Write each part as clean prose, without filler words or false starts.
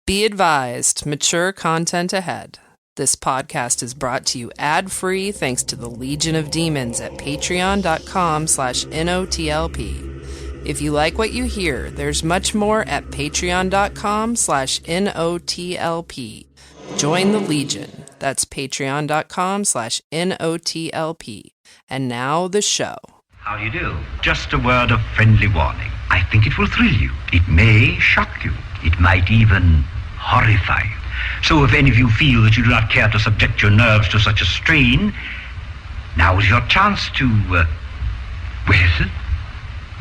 Be advised, mature content ahead. This podcast is brought to you ad-free thanks to the Legion of Demons at patreon.com/NOTLP. If you like what you hear, there's much more at patreon.com/NOTLP. Join the Legion. That's patreon.com/NOTLP. And now the show. How do you do? Just a word of friendly warning. I think it will thrill you. It may shock you. It might even horrify you. So if any of you feel that you do not care to subject your nerves to such a strain, now is your chance to, well,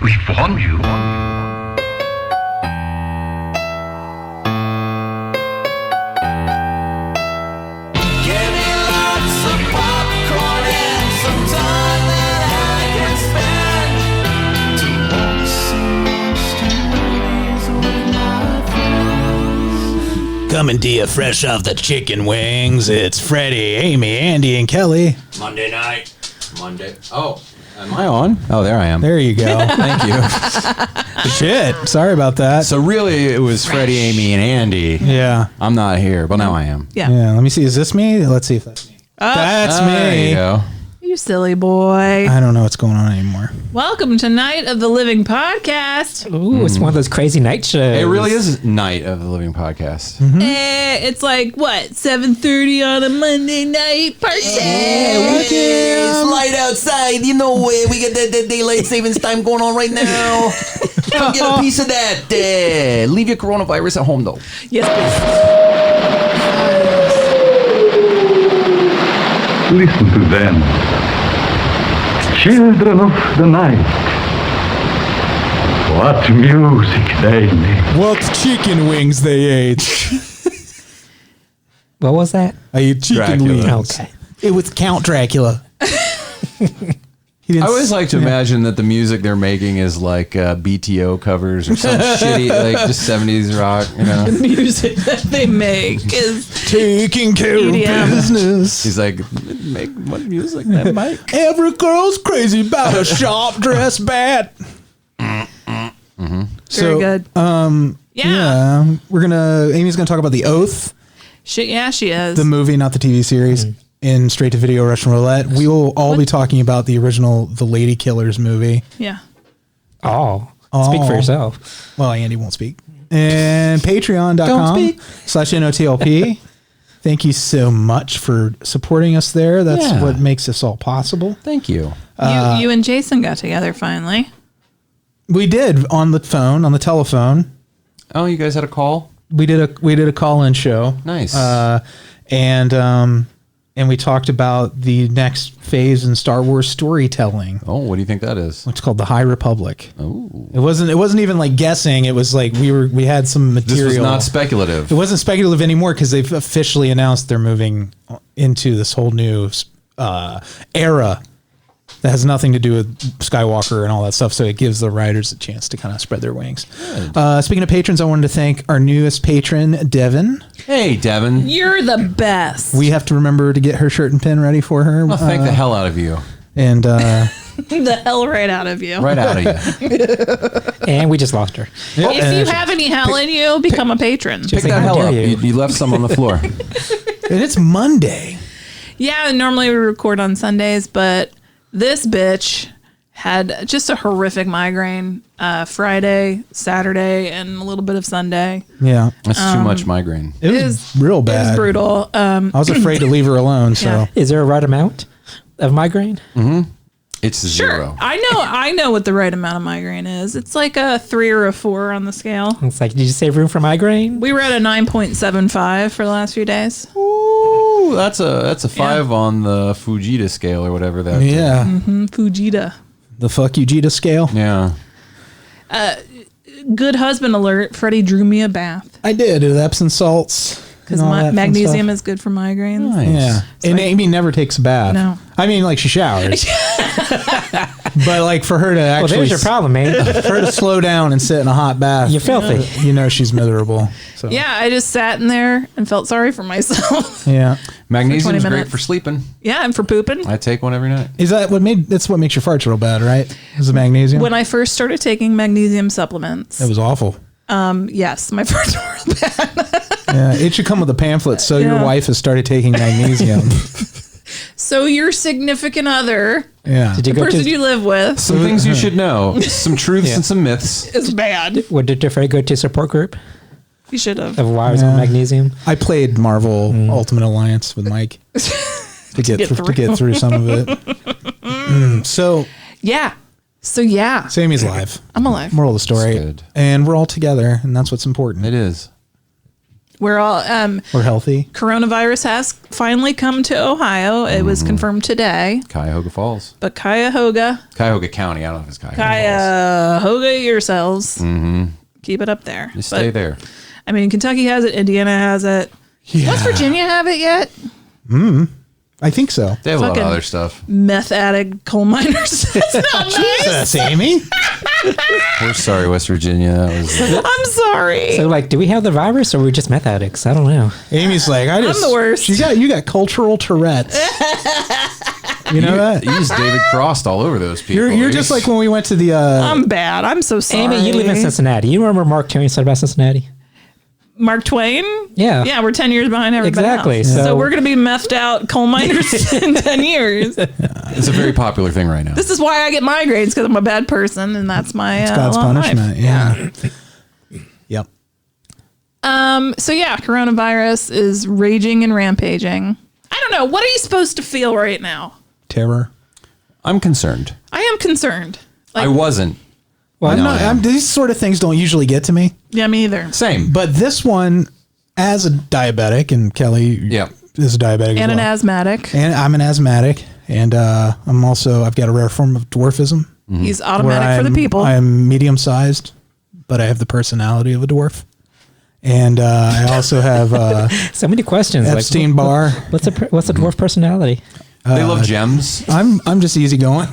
we've warned you. Coming to you fresh off the chicken wings, it's Freddy, Amy, Andy, and Kelley. Monday night. Oh, am I on? Oh, there I am. There you go. Thank you. Shit, sorry about that. So really, it was Freddy, Amy, and Andy. Yeah. I'm not here, but now I am. Yeah, let me see. Is this me? Let's see if that's me. That's me. There you go. You silly boy. I don't know what's going on anymore. Welcome to Night of the Living Podcast. Ooh, it's one of those crazy night shows. It really is Night of the Living Podcast. Mm-hmm. It's like, what, 7:30 on a Monday night party? It's light outside. You know, we got the daylight savings time going on right now. Come get a piece of that. Leave your coronavirus at home, though. Yes, please. Listen to them. Children of the night. What music they make. What chicken wings they ate. What was that? I ate chicken Dracula. wings. Okay. It was Count Dracula. I always like to imagine that the music they're making is like BTO covers or some shitty, like just 70s rock, you know? The music that they make is taking care EDM. of business. He's like, make what music that Mike? Every girl's crazy about a sharp dress bat. Mm-hmm. very good. Amy's gonna talk about The Oath, She is. the movie, not the TV series. In Straight-to-Video Russian Roulette, we will all be talking about the original The Ladykillers movie. Yeah. Oh, speak for yourself. Well, Andy won't speak. And patreon.com/NOTLP. Thank you so much for supporting us there. That's what makes this all possible. Thank you. You and Jason got together finally. We did on the telephone. Oh, you guys had a call? We did a call-in show. Nice. And we talked about the next phase in Star Wars storytelling. Oh, what do you think that is? It's called the High Republic. Oh, it wasn't even like guessing. It was like we had some material. This was not speculative. It wasn't speculative anymore because they've officially announced they're moving into this whole new era that has nothing to do with Skywalker and all that stuff. So it gives the writers a chance to kind of spread their wings. Speaking of patrons, I wanted to thank our newest patron, Devin. Hey, Devin. You're the best. We have to remember to get her shirt and pin ready for her. I'll thank the hell out of you. And the hell right out of you. Right out of you. And we just lost her. If you have any hell in you, become a patron. Pick that hell up. You left some on the floor. And it's Monday. Yeah, normally we record on Sundays, but this bitch had just a horrific migraine Friday, Saturday, and a little bit of Sunday. Yeah. That's too much migraine. It was real bad. It was brutal. I was afraid to leave her alone. So Yeah. Is there a right amount of migraine? Mm-hmm. It's Sure. 0. I know what the right amount of migraine is. It's like a 3 or a 4 on the scale. It's like, did you save room for migraine? We were at a 9.75 for the last few days. Ooh, that's a 5 on the Fujita scale or whatever that. yeah. Fujita. The fuck you Jita scale. Yeah. Good husband alert. Freddie drew me a bath. I did. With Epsom salts. Because magnesium is good for migraines. Nice. Yeah. And Amy never takes a bath. No. I mean, like, she showers. But, like, for her to actually... Well, there's your problem, man. For her to slow down and sit in a hot bath... You're filthy. You know she's miserable. So. Yeah, I just sat in there and felt sorry for myself. Yeah. Magnesium is 20 great minutes. for sleeping. Yeah, and for pooping. I take one every night. Is that that's what makes your farts real bad, right? Is the magnesium? When I first started taking magnesium supplements. It was awful. Yes, my farts were real bad. Yeah, it should come with a pamphlet. So your wife has started taking magnesium. So your significant other, Yeah. Did you the go person to? you live with, Some things you should know. Some truths and some myths. is bad. What did your friend go to support group You should have. of wires Yeah. with magnesium? I played Marvel Ultimate Alliance with Mike to get through some of it. So Yeah. So yeah, Sammy's alive. I'm alive. Moral of the story. That's good. And we're all together, and that's what's important. It is. We're all We're healthy. coronavirus has finally come to Ohio. It was confirmed today. Cuyahoga Falls. But Cuyahoga County. I don't know if it's Cuyahoga Falls. Cuyahoga yourselves. Keep it up there. You stay there. I mean, Kentucky has it. Indiana has it. West Virginia have it yet? I think so. They have a lot Fucking of other stuff. Meth addict coal miners. That's not nice. Sammy. We're sorry, West Virginia. That was I'm sorry. So, like, do we have the virus or are we just meth addicts? I don't know. Amy's like, I'm the worst. You got cultural Tourette's. You know that? you just David Crossed all over those people. You're just like when we went to the. I'm bad. I'm so sorry. Amy, you live in Cincinnati. You remember Mark Twain said about Cincinnati? Mark Twain? Yeah. Yeah, we're 10 years behind everybody Exactly. else. So, So- we're going to be methed out coal miners in 10 years. It's a very popular thing right now. This is why I get migraines, because I'm a bad person, and that's my God's long life. punishment. Yeah. Yep. So yeah, coronavirus is raging and rampaging. I don't know. What are you supposed to feel right now? Terror. I'm concerned. I am concerned. I wasn't. Well, I'm No, not. yeah. These sort of things don't usually get to me. Yeah, me either. Same. But this one, as a diabetic, and Kelley Yeah. is a diabetic And as an well. asthmatic. And I'm an asthmatic, and I've got a rare form of dwarfism. He's where automatic for the people. I'm medium sized, but I have the personality of a dwarf. And I also have so many questions. Epstein Barr. What's a dwarf personality? They love gems. I'm just easygoing.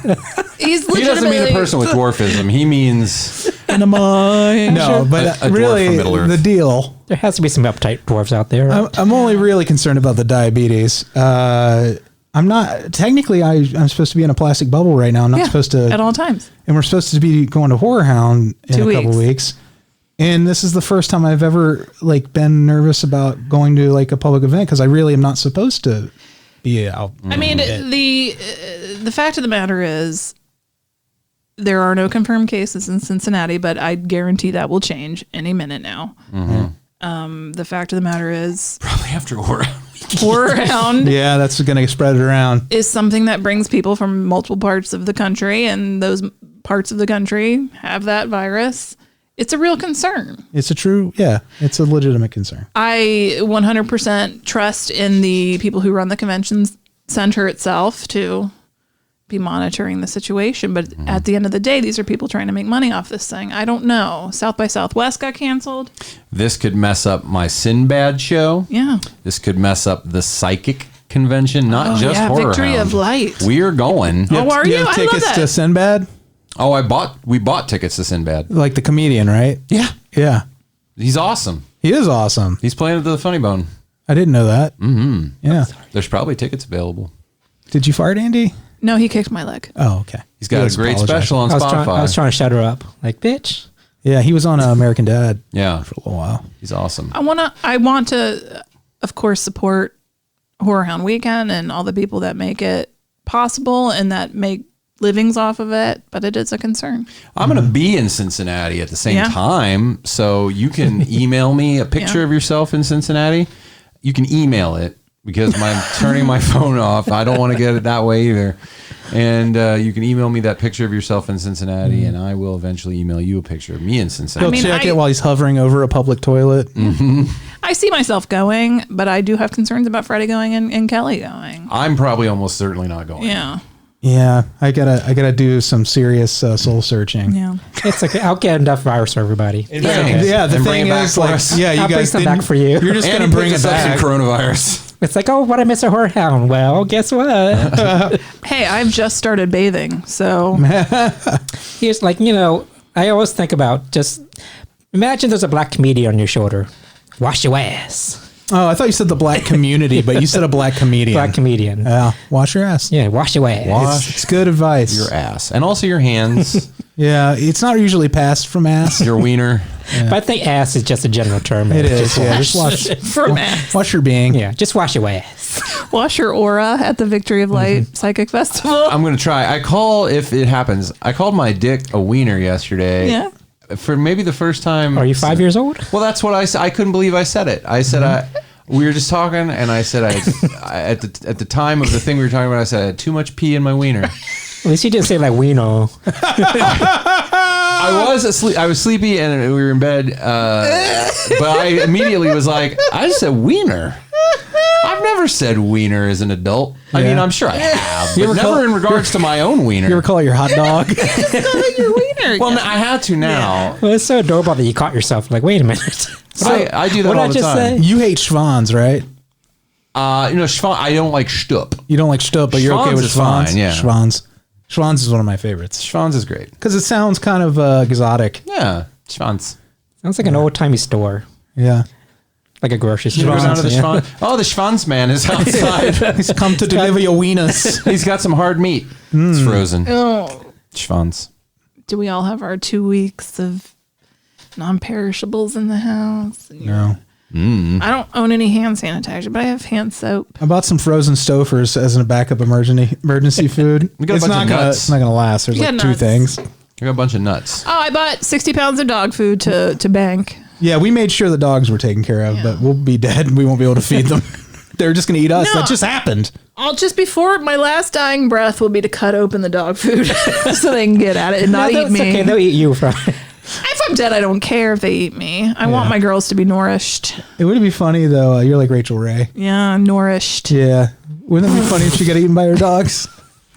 He's He doesn't mean a legitimately person with dwarfism. He means in a mind. No, but A dwarf really, from Middle Earth. the deal. There has to be some uptight dwarves out there. Right? I'm only really concerned about the diabetes. I'm not technically. I'm supposed to be in a plastic bubble right now. I'm not supposed to at all times. And we're supposed to be going to Horror Hound in 2 a couple weeks. And this is the first time I've ever been nervous about going to a public event because I really am not supposed to be out. I mean, the fact of the matter is there are no confirmed cases in Cincinnati, but I guarantee that will change any minute now. The fact of the matter is probably after Horror Hound Yeah, that's going to spread it around. is something that brings people from multiple parts of the country, and those parts of the country have that virus. It's a real concern. It's it's a legitimate concern. I 100% trust in the people who run the convention center itself to be monitoring the situation. But at the end of the day, these are people trying to make money off this thing. I don't know. South by Southwest got canceled. This could mess up my Sinbad show. Yeah. This could mess up the psychic convention, not just Horror Victory Hound. of Light. We're going. Oh, are you? have I love tickets that. to Sinbad? Oh, we bought tickets to Sinbad. Like the comedian, right? Yeah. Yeah. He's awesome. He is awesome. He's playing at the Funny Bone. I didn't know that. Mm-hmm. Yeah. There's probably tickets available. Did you fart, Andy? No, he kicked my leg. Oh, okay. He's got a great apologize. special on I Spotify. was trying to shut her up. Like, bitch. Yeah, he was on American Dad Yeah, for a little while. he's awesome. I want to, of course, support Horror Hound Weekend and all the people that make it possible and that make livings off of it, but it is a concern. I'm going to be in Cincinnati at the same Yeah. time, so you can email me a picture Yeah. of yourself in Cincinnati. You can email it because I'm turning my phone off. I don't want to get it that way either. And you can email me that picture of yourself in Cincinnati, and I will eventually email you a picture of me in Cincinnati. He'll check it while he's hovering over a public toilet. I see myself going, but I do have concerns about Freddy going and Kelley going. I'm probably almost certainly not going. Yeah. Yeah, I gotta do some serious soul searching. Yeah. It's like, I'll get enough virus for everybody. Yeah, the And bring thing it back is, for like, us. yeah, you I'll bring guys some didn't- back for you. You're just And gonna he bring it puts us up back. some coronavirus. It's like, oh, what I miss a horror hound. Well, guess what? Hey, I've just started bathing, so Here's like, I always think about just imagine there's a black comedian on your shoulder. Wash your ass. Oh, I thought you said the black community, but you said a black comedian. Black comedian. Yeah, wash your ass. Yeah, wash your ass. It's good advice. Your ass. And also your hands. Yeah, it's not usually passed from ass. Your wiener. But I think ass is just a general term. It is. Yeah, just wash. From ass. Wash your being. Yeah, just wash your ass. Wash your aura at the Victory of Light Psychic Festival. I'm going to try. I called my dick a wiener yesterday. Yeah. For maybe the first time. Are you 5 years old? Well, that's what I said. I couldn't believe I said it. I said, we were just talking, and I said, at the time of the thing we were talking about, I said, I had too much pee in my wiener. At least you didn't say like wiener. I was asleep. I was sleepy, and we were in bed. But I immediately was like, I just said wiener. I've never said wiener as an adult. I mean, I'm sure I have, but never in regards to my own wiener. You ever call it your hot dog? Your wiener. Well, I had to now. Well, it's so adorable that you caught yourself like, wait a minute. I do that what all did the I just time. say? You hate schwans, right? Schwan, I don't like shtup. You don't like shtup, but you're okay Schwans with is schwans. fine, yeah. Schwans. Schwans is one of my favorites Schwans is great. because it sounds kind of exotic. Yeah, Schwans. Sounds like an old timey store, Yeah. like a grocery You store. go down to the Yeah. Schwan. Oh, the Schwanz man is outside. He's come to deliver your wieners. He's got some hard meat. It's frozen. Oh. Schwanz. Do we all have our 2 weeks of non-perishables in the house? No. I don't own any hand sanitizer, but I have hand soap. I bought some frozen Stouffer's as a backup emergency food. We got a it's bunch not of gonna. nuts. It's not gonna last. There's Yeah, like two nuts. things. I got a bunch of nuts. Oh, I bought 60 pounds of dog food to bank. Yeah, we made sure the dogs were taken care of, but we'll be dead. We won't be able to feed them. They're just gonna eat us. No. That just happened. I'll just before my last dying breath will be to cut open the dog food so they can get at it and not No, eat that's me. okay. They'll eat you from. If I'm dead, I don't care if they eat me. I want my girls to be nourished. It would be funny though. You're like Rachel Ray. Yeah, nourished. Yeah. Wouldn't it be funny if she got eaten by her dogs?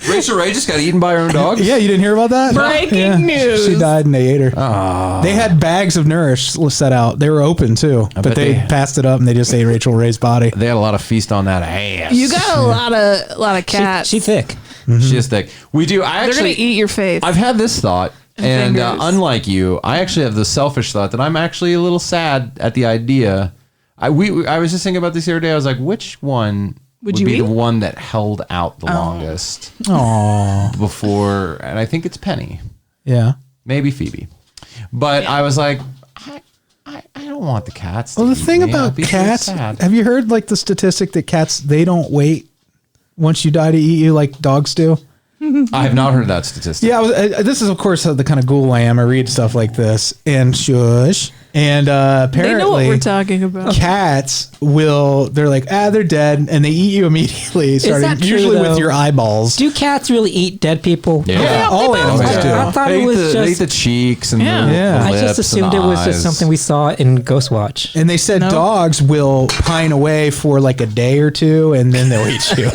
Rachel Ray just got eaten by her own dog. Yeah, you didn't hear about that? Breaking news. She died and they ate her. They had bags of Nourish set out. They were open too, but bet they passed it up and they just ate Rachel Ray's body. They had a lot of feast on that ass. You got a lot of cats. She's thick. She is thick. We do. They're gonna eat your face. I've had this thought, and fingers. unlike you, I actually have the selfish thought that I'm actually a little sad at the idea. I was just thinking about this the other day. I was like, which one would you be eat? the one that held out the longest Aww. before? And I think it's Penny, Yeah. maybe Phoebe, but I was like, I don't want the cats. To Well, the eat thing me. I'd about be so cats, sad. have you heard like the statistic that cats, they don't wait once you die to eat you like dogs do? I have not heard that statistic. Yeah, this is of course the kind of ghoul I am. I read stuff like this and shush. And apparently, they know what we're talking about. cats they're like, they're dead, and they eat you immediately, starting that true, usually with though? your eyeballs. Do cats really eat dead people? Yeah. All animals I do. thought They it eat was they eat just. the cheeks and Yeah. the, Yeah. the I lips just assumed and it the was just eyes. something we saw in Ghostwatch. And they said No. dogs will pine away for like a day or two, and then they'll eat you.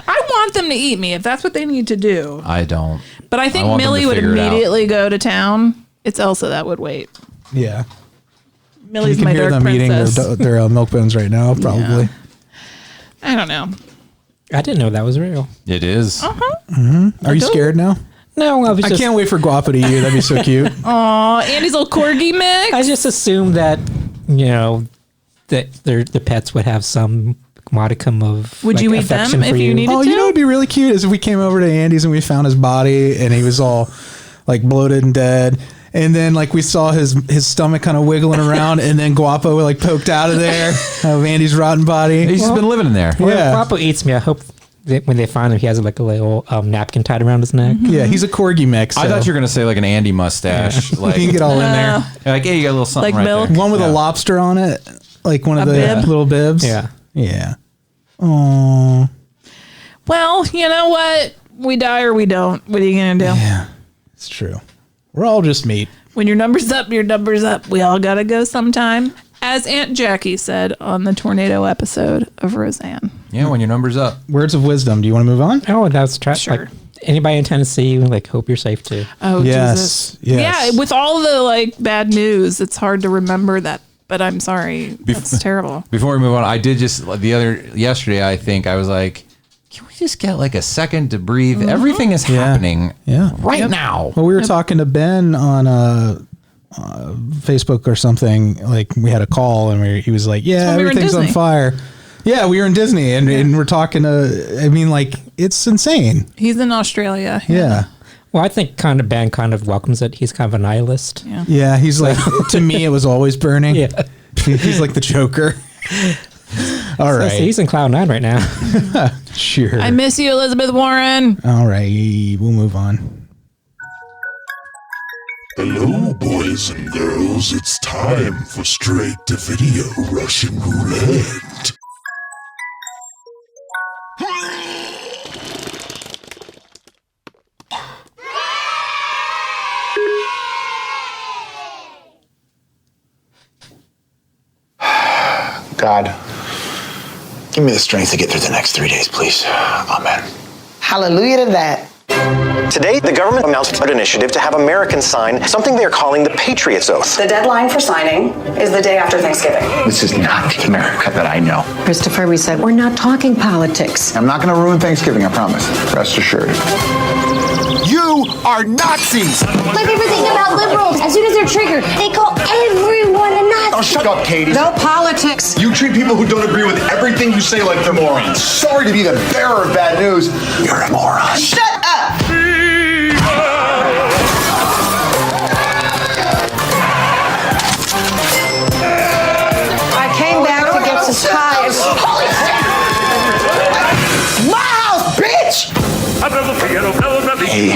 I want them to eat me if that's what they need to do. I don't. But I think want them to Millie would figure it out. immediately go to town. It's Elsa that would wait. Yeah. Millie's You can my hear dark them eating princess. their milk bones right now, probably. I don't know. I didn't know that was real. It is. Are you scared now? No, I was I just. can't wait for Guapa to eat you. That'd be so cute. Aw, Andy's little corgi mix. I just assumed that that the pets would have some modicum of. Would you eat affection them for if you needed Oh, to? you know what'd be really cute is if we came over to Andy's and we found his body and he was all like bloated and dead. And then like we saw his stomach kind of wiggling around and then Guapo like poked out of there of Andy's rotten body. He's just been living in there. When Yeah. Guapo eats me, I hope that when they find him, he has like a little napkin tied around his neck. Yeah, he's a corgi mix. I thought you were gonna say like an Andy mustache. Like, You can get all in there. like, hey, you got a little something Like right milk? there. One with Yeah. a lobster on it, like one of A the bib? little bibs. Yeah. Yeah. Oh. Well, you know what? We die or we don't. What are you going to do? Yeah. It's true. We're all just meat. When your number's up, your number's up. We all got to go sometime. As Aunt Jackie said on the tornado episode of Roseanne. Yeah, when your number's up. Words of wisdom. Do you want to move on? Oh, that's Sure. like anybody in Tennessee, like hope you're safe too. Oh, Yes, Jesus. yes. Yeah, with all the like bad news, it's hard to remember that. But I'm sorry. That's terrible. Before we move on, I did just yesterday. I think I was like, can we just get like a second to breathe? Everything is happening Yeah. right now. Well, we were talking to Ben on Facebook or something. Like we had a call and he was like, "Yeah, everything's on fire." Yeah, we were in Disney and we're talking to. I mean, like it's insane. He's in Australia. Yeah. Well, I think Ben kind of welcomes it. He's kind of a nihilist. Yeah, he's like, to me, it was always burning. Yeah. He's like the Joker. All right. So he's in Cloud 9 right now. Sure. I miss you, Elizabeth Warren. All right, we'll move on. Hello, boys and girls. It's time for Straight-to-Video Russian Roulette. God, give me the strength to get through the next 3 days, please. Amen. Hallelujah to that. Today, the government announced an initiative to have Americans sign something they're calling the Patriots Oath. The deadline for signing is the day after Thanksgiving. This is not the America that I know. Christopher, we said we're not talking politics. I'm not going to ruin Thanksgiving, I promise. Rest assured. You are Nazis! Like everything about liberals, as soon as they're triggered, they call everyone a Nazi. Oh, shut up, Katie. No politics. You treat people who don't agree with everything you say like they're morons. Sorry to be the bearer of bad news. You're a moron. Shut up! I came back to get some ties. My house, bitch! Hey,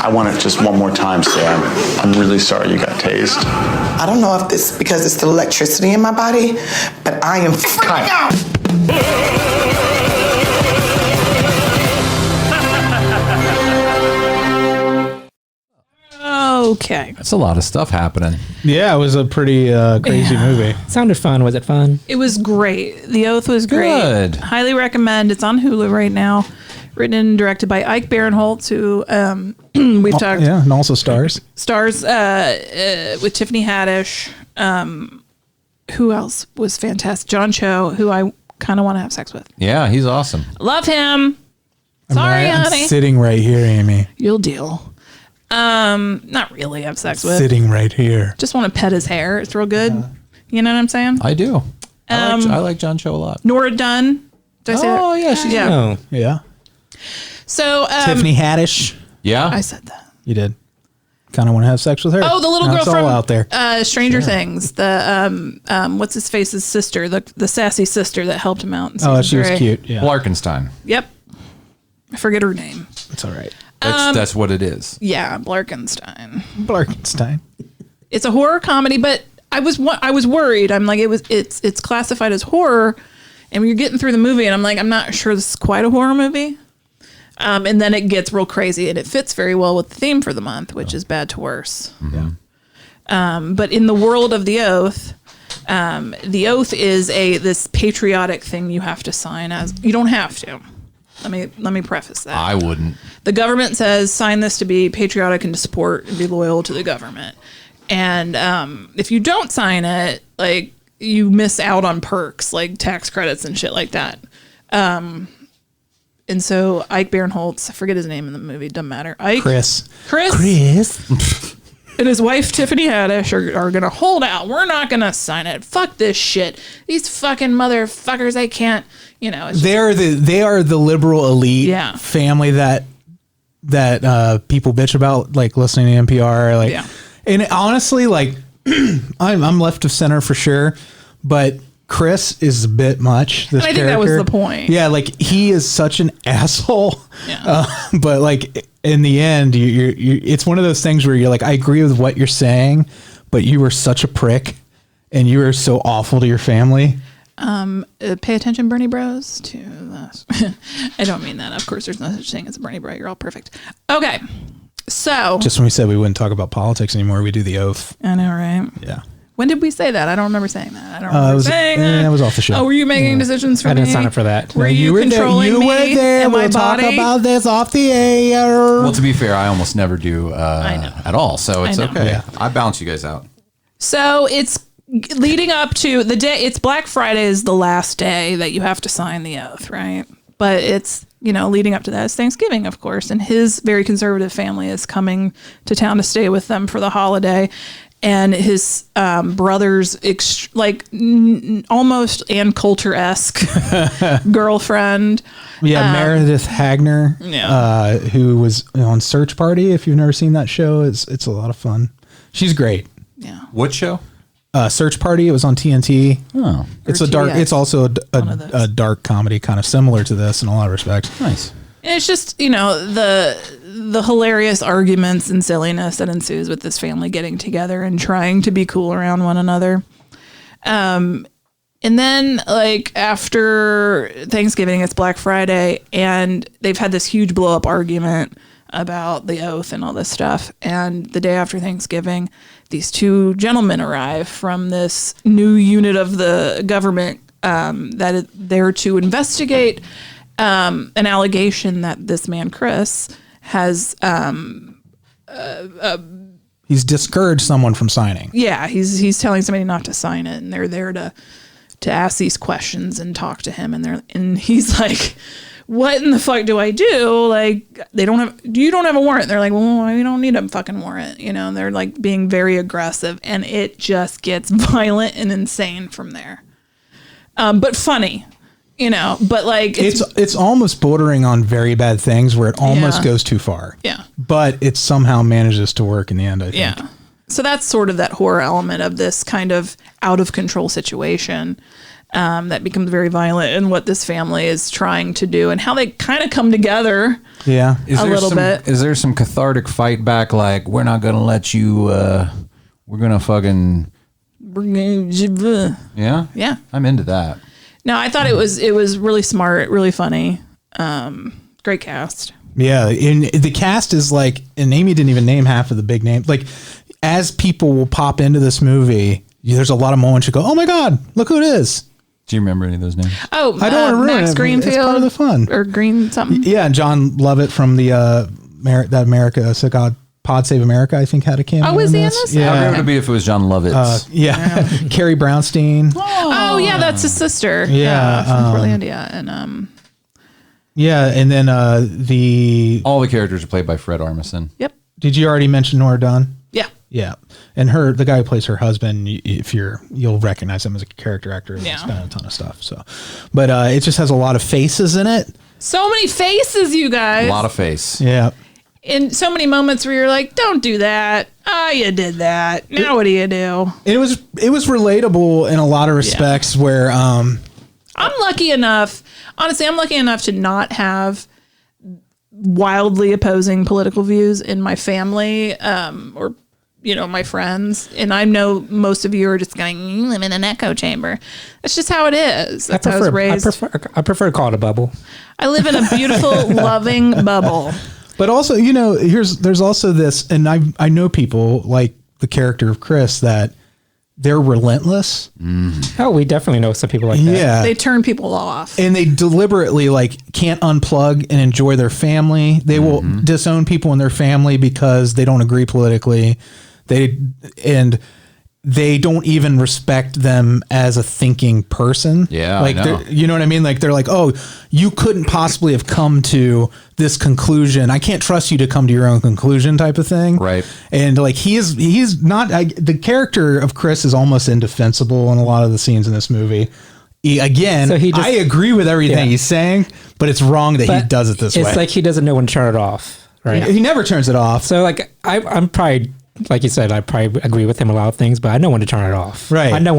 I want it just one more time, Sam. I'm really sorry you got tased. I don't know if this because it's the electricity in my body, but I am freaking out. Okay. That's a lot of stuff happening. Yeah, it was a pretty crazy movie. Sounded fun. Was it fun? It was great. The Oath was great. Good. Highly recommend. It's on Hulu right now. Written and directed by Ike Barinholtz, who we've talked. Yeah, and also stars with Tiffany Haddish. Who else was fantastic? John Cho, who I kind of want to have sex with. Yeah, he's awesome. Love him. Sorry, I'm honey. sitting right here, Amy. You'll deal. Not really have sex with. Sitting right here. Just want to pet his hair. It's real good. You know what I'm saying? I do. I like John Cho a lot. Nora Dunn. Did I say that? Oh, yeah, she's Yeah. So Tiffany Haddish. Yeah. I said that. You did. Kind of want to have sex with her. Oh, the little Now girl it's all from out there. Stranger Things. The what's his face's sister, the sassy sister that helped him out. In Oh, season she was 3. cute. Yeah. Blarkenstein. Yep. I forget her name. It's all right. That's what it is. Yeah, Blarkenstein. Blarkenstein. It's a horror comedy, but I was worried. I'm like, it's classified as horror, and when you're getting through the movie, and I'm like, I'm not sure this is quite a horror movie. And then it gets real crazy, and it fits very well with the theme for the month, which is bad to worse. Yeah. But in the world of the Oath is this patriotic thing you have to sign as. You don't have to. Let me preface that. I wouldn't. The government says sign this to be patriotic and to support and be loyal to the government. And if you don't sign it, like you miss out on perks like tax credits and shit like that. And so Ike Barinholtz, I forget his name in the movie, doesn't matter. Ike, Chris. And his wife Tiffany Haddish are gonna hold out. We're not gonna sign it. Fuck this shit. These fucking motherfuckers. They can't. You know. It's They are the liberal elite family that people bitch about, like listening to NPR. Like, and honestly, like I'm left of center for sure, but Chris is a bit much. This and I think that was the point. Yeah, like he is such an asshole. Yeah. But like in the end, you it's one of those things where you're like, I agree with what you're saying, but you were such a prick, and you were so awful to your family. Pay attention, Bernie Bros. To this. I don't mean that. Of course, there's no such thing as a Bernie Bro. You're all perfect. Okay, so just when we said we wouldn't talk about politics anymore, we do the oath. I know, right? Yeah. When did we say that? I don't remember saying that. I don't remember saying that. That was off the show. Oh, were you making decisions for me? I didn't sign up for that. Were you controlling me? You were there. And We'll my talk body? about this off the air. Well, to be fair, I almost never do at all, so it's I know. okay. Yeah. I bounce you guys out. So it's leading up to the day. It's Black Friday is the last day that you have to sign the oath, right? But it's, leading up to that is Thanksgiving, of course. And his very conservative family is coming to town to stay with them for the holiday. and his brother's almost Ann Coulter-esque girlfriend. Yeah, Meredith Hagner, who was on Search Party. If you've never seen that show, it's a lot of fun. She's great. Yeah. What show? Search Party. It was on TNT. Oh, it's a dark. It's also a dark comedy, kind of similar to this in a lot of respects. Nice. And it's just, the hilarious arguments and silliness that ensues with this family getting together and trying to be cool around one another. And then, after Thanksgiving, it's Black Friday, and they've had this huge blow-up argument about the oath and all this stuff. And the day after Thanksgiving, these two gentlemen arrive from this new unit of the government that is there to investigate an allegation that this man, Chris, has he's discouraged someone from signing. Yeah, he's telling somebody not to sign it, and they're there to ask these questions and talk to him, and he's like, what in the fuck do I do? You don't have a warrant. They're like, well, we don't need a fucking warrant. They're being very aggressive, and it just gets violent and insane from there. But funny, but it's almost bordering on very bad things where it almost goes too far. Yeah. But it somehow manages to work in the end, I think. Yeah. So that's sort of that horror element of this kind of out of control situation that becomes very violent, and what this family is trying to do and how they kind of come together. Yeah. A little bit. Is there some cathartic fight back? Like, we're not going to let you, we're going to fucking. Yeah? Yeah. I'm into that. No, I thought it was really smart, really funny. Great cast. Yeah, the cast is and Amy didn't even name half of the big names. As people will pop into this movie, there's a lot of moments you go, oh my God, look who it is. Do you remember any of those names? Oh, I don't want to ruin Max it. Greenfield. It's part of the fun. Or Green something. Yeah, and John Lovett from the that America, so God, Pod Save America, I think had a cameo. Oh, was he in this? Yeah. How good would it be if it was John Lovett? Yeah. Carrie Brownstein. Oh, yeah, that's his sister. Yeah. From Portlandia. And yeah, and then all the characters are played by Fred Armisen. Yep. Did you already mention Nora Dunn? Yeah. Yeah. And the guy who plays her husband, you'll recognize him as a character actor. He's been in a ton of stuff. So, but it just has a lot of faces in it. So many faces, you guys. A lot of face. Yeah. In so many moments where you're like, don't do that. Oh, you did that. Now what do you do? It was relatable in a lot of respects where I'm lucky enough, honestly, to not have wildly opposing political views in my family or my friends. And I know most of you are just going, you live in an echo chamber. That's just how it is. That's how I was raised. I prefer to call it a bubble. I live in a beautiful, loving bubble. But also, there's also this, and I know people like the character of Chris that they're relentless. Oh, we definitely know some people like that. Yeah. They turn people off. And they deliberately can't unplug and enjoy their family. They will disown people in their family because they don't agree politically. They don't even respect them as a thinking person. Yeah, I know. You know what I mean? They're like, oh, you couldn't possibly have come to this conclusion. I can't trust you to come to your own conclusion type of thing. Right. And he's not, the character of Chris is almost indefensible in a lot of the scenes in this movie. I agree with everything he's saying, but it's wrong that he does it this way. It's like he doesn't know when to turn it off, right? He never turns it off. So I'm probably, like you said, I probably agree with him a lot of things, but I know when to turn it off. Right. I know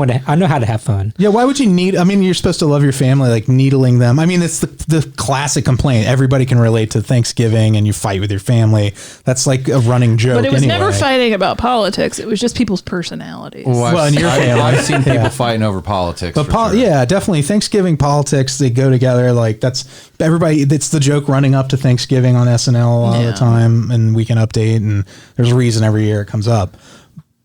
how to have fun. Yeah. Why would you you're supposed to love your family, needling them. I mean, it's the classic complaint. Everybody can relate to Thanksgiving and you fight with your family. That's like a running joke. But it was anyway. never fighting about politics. It was just people's personalities. Well, in your family. I've seen people fighting over politics. But yeah, definitely Thanksgiving politics, they go together. That's everybody. It's the joke running up to Thanksgiving on SNL a lot of the time and Weekend Update. And there's a reason every year it comes up.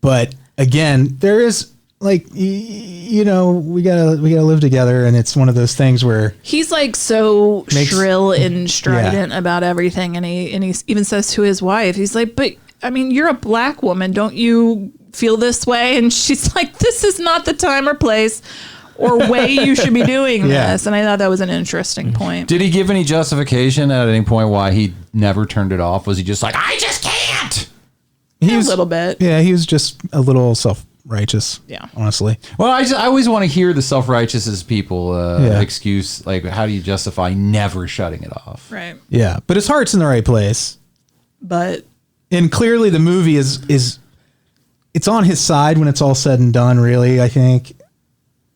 But again, there is we gotta live together, and it's one of those things where he's so shrill and strident about everything, and he even says to his wife, he's like, "But I mean, you're a black woman, don't you feel this way?" And she's like, "This is not the time or place or way you should be doing this." And I thought that was an interesting point. Did he give any justification at any point why he never turned it off? Was he just like, I just can't? A little bit. Yeah, he was just a little self-righteous. Yeah. Honestly. Well, I always want to hear the self-righteous as people excuse, like, how do you justify never shutting it off? Right. Yeah, but his heart's in the right place. But and clearly the movie is it's on his side when it's all said and done, really, I think.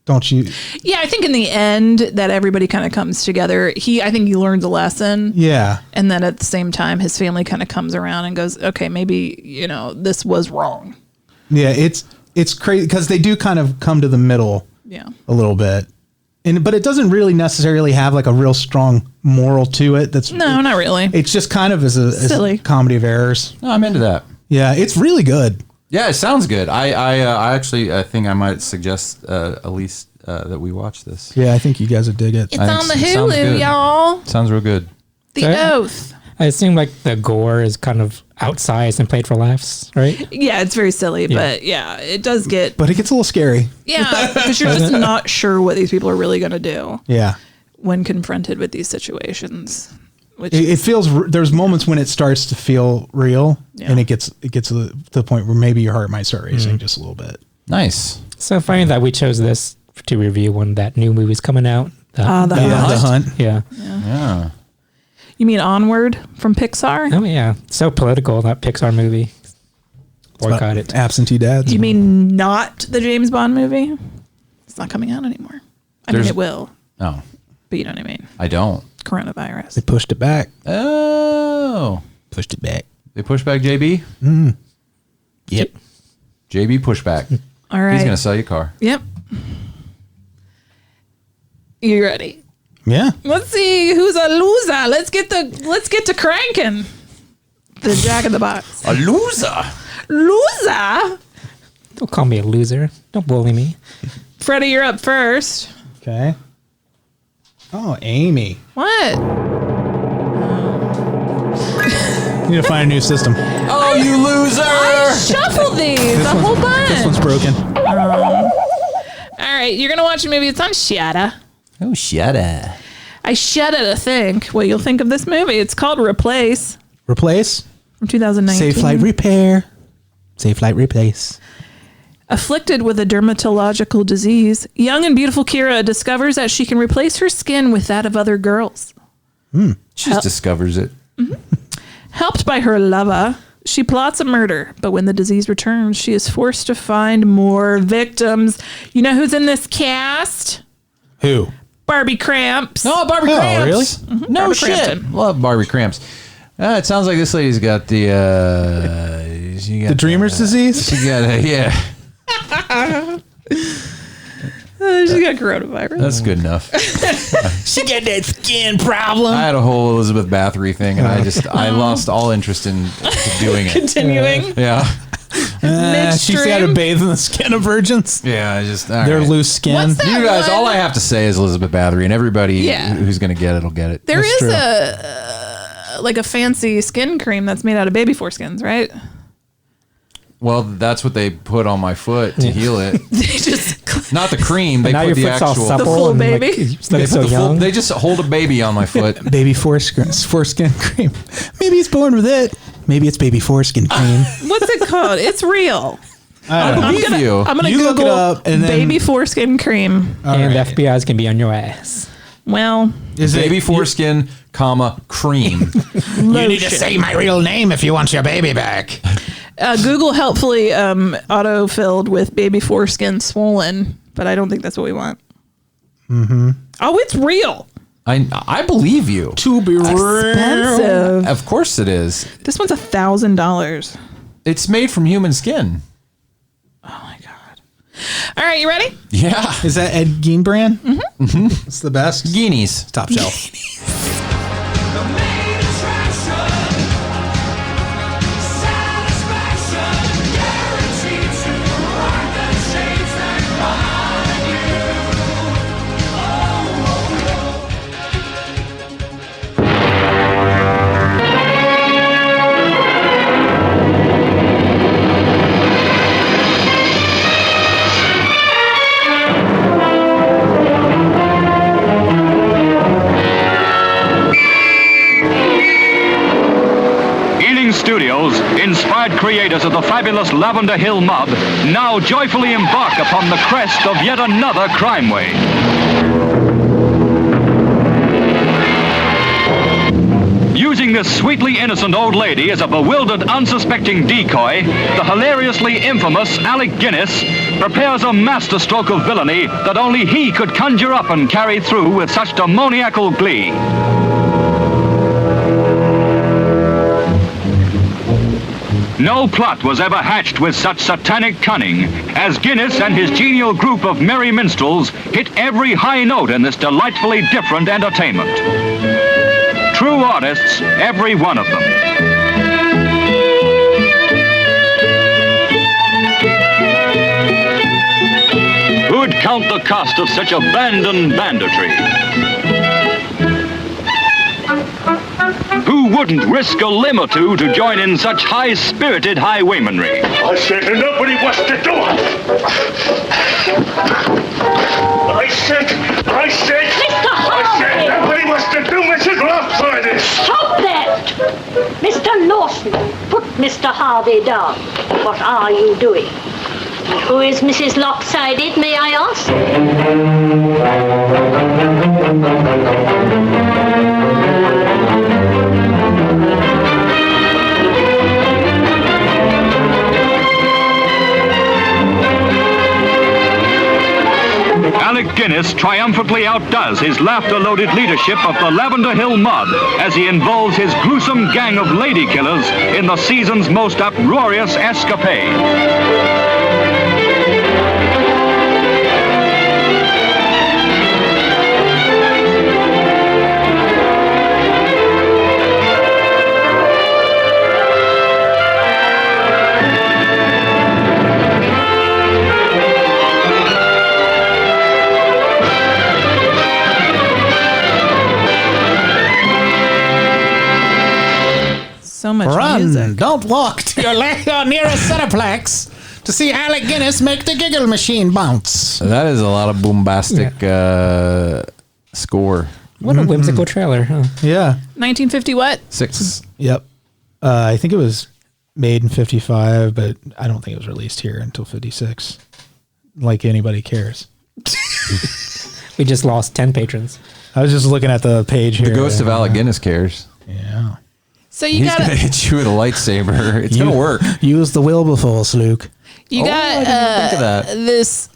Don't you? Yeah, I think in the end that everybody kind of comes together. I think he learns a lesson. Yeah. And then at the same time, his family kind of comes around and goes, okay, maybe, this was wrong. Yeah, it's crazy because they do kind of come to the middle a little bit. But it doesn't really necessarily have like a real strong moral to it. No, not really. It's just kind of as a comedy of errors. No, I'm into that. Yeah, it's really good. Yeah, it sounds good. I actually think I might suggest Alise that we watch this. Yeah, I think you guys would dig it. It's on the Hulu, y'all. Sounds real good. The Oath. I assume like the gore is kind of outsized and played for laughs, right? Yeah, it's very silly, but yeah, it does get. But it gets a little scary. Yeah, because you're just not sure what these people are really going to do. Yeah. When confronted with these situations. It feels there's moments when it starts to feel real, and it gets to the point where maybe your heart might start racing just a little bit. Nice. So funny that we chose this to review when that new movie's coming out. The Hunt. Yeah. You mean Onward from Pixar? Oh yeah, so political, that Pixar movie. Boycott it. Absentee dads. You mean not the James Bond movie? It's not coming out anymore. I mean, it will. Oh. But you know what I mean. I don't. Coronavirus. They pushed it back. Oh. Pushed it back. They pushed back JB? Yep. JB pushback. All right. He's going to sell you a car. Yep. You ready? Yeah. Let's see who's a loser. Let's get to cranking. The Jack in the Box. A loser. Loser. Don't call me a loser. Don't bully me. Freddie, you're up first. Okay. Oh, Amy. What? You need to find a new system. Oh, you loser! I shuffled these a whole bunch. This one's broken. All right, you're gonna watch a movie. It's on Shudder. Oh, Shudder. I shudder to think what you'll think of this movie. It's called Replace. Replace? From 2019. Save Flight Repair. Save Flight Replace. Afflicted with a dermatological disease, young and beautiful Kira discovers that she can replace her skin with that of other girls. She just discovers it. Helped by her lover, she plots a murder, but when the disease returns, she is forced to find more victims. You know who's in this cast? Who? Barbie Cramps. No, Barbie Cramps. Really? Mm-hmm. No Barbie shit. Crampton. Love Barbie Cramps. It sounds like this lady's got the The dreamer's disease? She got yeah. She got coronavirus. That's good enough. She got that skin problem. I had a whole Elizabeth Bathory thing, and I lost all interest in doing it. Continuing. Yeah. She's got to bathe in the skin of virgins. Yeah, Their loose skin. What's that You guys, one? all I have to say is Elizabeth Bathory, and everybody Yeah. who's going to get it will get it. There That's is true. a fancy skin cream that's made out of baby foreskins, right? Well, that's what they put on my foot to heal it. They just Not the cream. They now put your the foot's all actual. The supple full and, baby? Like, you They, look so put the young. they just hold a baby on my foot. Baby foreskin cream. Maybe he's born with it. Maybe it's baby foreskin cream. what's it called? It's real. I believe you. I'm gonna You look Google it up and then- baby foreskin cream. And the FBI's gonna be on your ass. Well, Is Baby it, foreskin, comma, cream. you need to say my real name if you want your baby back. Google helpfully auto-filled with baby foreskin swollen, but I don't think that's what we want. Mm-hmm. Oh, it's real. I believe you. To be Expensive. Of course it is. This one's $1,000. It's made from human skin. Oh my god! All right, you ready? Yeah. Is that Ed Gein brand? Mm-hmm. It's the best. Guineas. Top shelf. inspired creators of the fabulous Lavender Hill mob now joyfully embark upon the crest of yet another crime wave. Using this sweetly innocent old lady as a bewildered, unsuspecting decoy, the hilariously infamous Alec Guinness prepares a masterstroke of villainy that only he could conjure up and carry through with such demoniacal glee. No plot was ever hatched with such satanic cunning as Guinness and his genial group of merry minstrels hit every high note in this delightfully different entertainment. True artists, every one of them. Who'd count the cost of such abandoned banditry? Who wouldn't risk a limb or two to join in such high-spirited highwaymanry? I said nobody was to do it. I said nobody was to do Mrs. Lopsided. Stop that! Mr. Lawson, put Mr. Harvey down. What are you doing? And who is Mrs. Lopsided, may I ask? Alec Guinness triumphantly outdoes his laughter-loaded leadership of the Lavender Hill mob as he involves his gruesome gang of lady killers in the season's most uproarious escapade. So much Run! music. Don't walk to your nearest Cineplex to see Alec Guinness make the giggle machine bounce. That is a lot of bombastic score. What a whimsical trailer, huh? Yeah. 1950 what? 6. Yep. I think it was made in 55, but I don't think it was released here until 56. Like anybody cares. We just lost 10 patrons. I was just looking at the page here. The ghost of Alec Guinness cares. Yeah. So you He's gonna hit you with a lightsaber. It's gonna work. Use the Wilberforce, Luke. You got think of that. this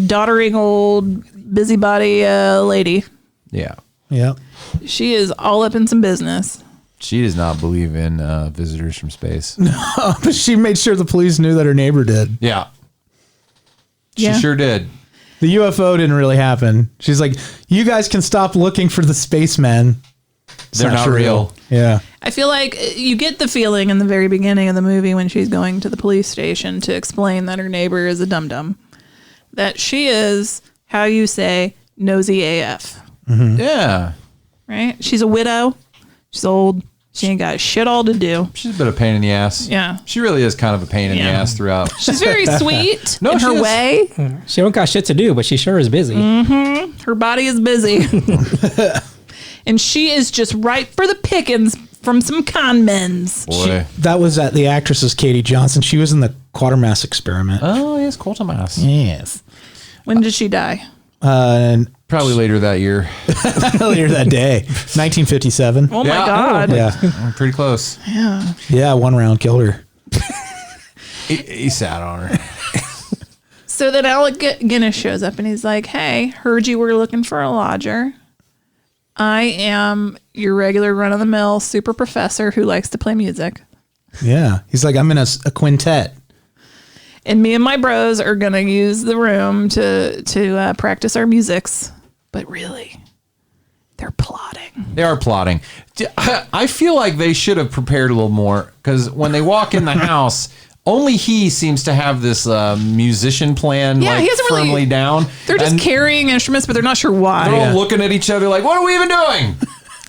doddering old busybody lady. Yeah. Yep. She is all up in some business. She does not believe in visitors from space. No, but she made sure the police knew that her neighbor did. Yeah. Yeah. She sure did. The UFO didn't really happen. She's like, you guys can stop looking for the spacemen. They're not real. Yeah. I feel like you get the feeling in the very beginning of the movie when she's going to the police station to explain that her neighbor is a dum-dum, that she is, how you say, nosy AF. Mm-hmm. Yeah. Right? She's a widow. She's old. She ain't got shit all to do. She's a bit of a pain in the ass. Yeah. She really is kind of a pain in the ass throughout. She's very sweet No, in she her is. way. She don't got shit to do, but she sure is busy. Mm-hmm. Her body is busy. And she is just ripe for the pickings from some con men's. Boy. That was the actress's Katie Johnson. She was in the Quatermass Experiment. Oh, yes, Quatermass. Yes. When did she die? Probably later that year. Later that day. 1957. Oh, my God. Yeah. Pretty close. Yeah. Yeah, one round killed her. He sat on her. So then Alec Guinness shows up and he's like, hey, heard you were looking for a lodger. I am your regular run-of-the-mill super professor who likes to play music. Yeah. He's like, I'm in a quintet. And me and my bros are going to use the room to practice our musics. But really, they're plotting. They are plotting. I feel like they should have prepared a little more because when they walk in the house, only he seems to have this musician plan He hasn't firmly really down. They're just carrying instruments, but they're not sure why. They're all looking at each other like, what are we even doing?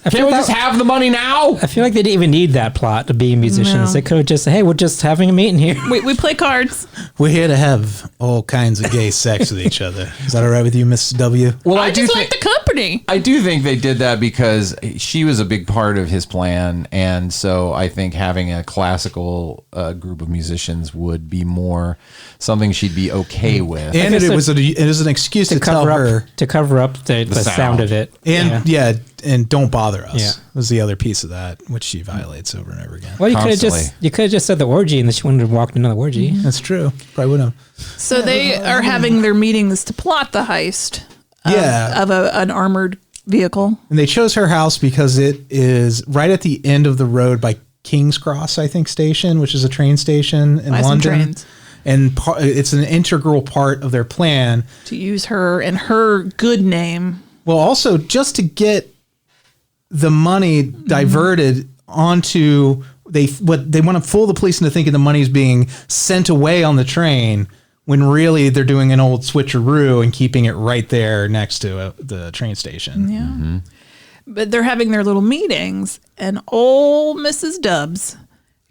Can't we just have the money now? I feel like they didn't even need that plot to be musicians. No. They could have just said, hey, we're just having a meeting here. We play cards. We're here to have all kinds of gay sex with each other. Is that all right with you, Mrs. W? Well, I just like the company. company. I do think they did that because she was a big part of his plan, and so I think having a classical group of musicians would be more something she'd be okay with. And it was an excuse to tell her to cover up the sound of it. And and don't bother us was the other piece of that, which she violates over and over again. Well, you could have just said the orgy, and then she wouldn't have walked into the orgy. That's true. Probably wouldn't have. So they are having their meetings to plot the heist of an armored vehicle. And they chose her house because it is right at the end of the road by King's Cross, I think, station, which is a train station in London. And it's an integral part of their plan to use her and her good name. Well, also just to get the money diverted onto they want to fool the police into thinking the money is being sent away on the train when really they're doing an old switcheroo and keeping it right there next to the train station. Yeah. Mm-hmm. But they're having their little meetings, and old Mrs. Dubs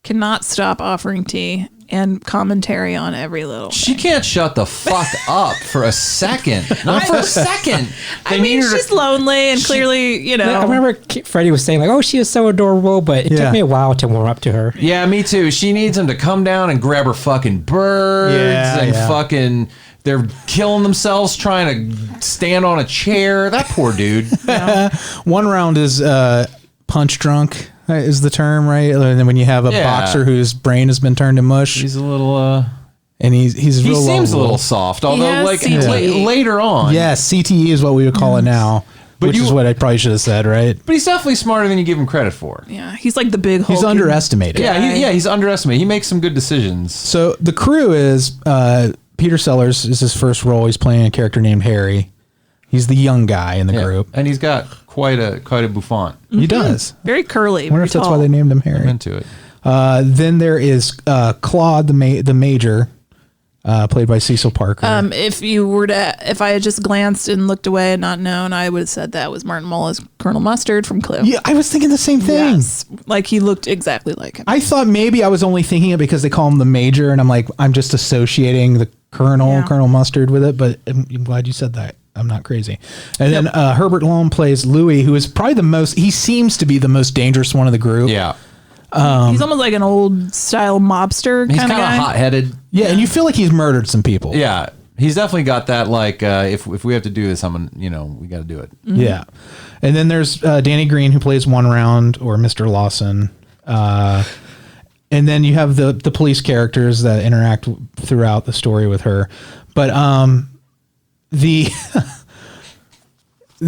cannot stop offering tea and commentary on every little She can't shut the fuck up for a second. Not for a second. I mean, she's lonely and clearly, you know. I remember Freddie was saying, like, oh, she is so adorable, but it took me a while to warm up to her. Yeah, me too. She needs him to come down and grab her fucking birds and fucking... They're killing themselves trying to stand on a chair. That poor dude. One round is punch drunk. Is the term, right? And then when you have a boxer whose brain has been turned to mush, he's a little and he seems a little soft, although like later on, CTE is what we would call it now, which is what I probably should have said, right? But he's definitely smarter than you give him credit for. Yeah, he's like the big. He's underestimated. He's underestimated. He makes some good decisions. So the crew is Peter Sellers is his first role. He's playing a character named Harry. He's the young guy in the group, and he's got quite a bouffant. He does. Very curly. I wonder if that's why they named him Harry. I'm into it. Then there is Claude, the major, played by Cecil Parker. If I had just glanced and looked away and not known, I would have said that was Martin Mull as Colonel Mustard from Clue. Yeah, I was thinking the same thing. Yes. Like he looked exactly like him. I thought maybe I was only thinking it because they call him the major, and I'm just associating the Colonel Mustard with it. But I'm glad you said that. I'm not crazy. And then Herbert Lom plays Louis, who is probably he seems to be the most dangerous one of the group. Yeah. He's almost like an old style mobster kind of guy. He's kind of hot-headed. Yeah, and you feel like he's murdered some people. Yeah. He's definitely got that, like, if we have to do this, we got to do it. Mm-hmm. Yeah. And then there's Danny Green, who plays One Round, or Mr. Lawson. And then you have the police characters that interact throughout the story with her. But the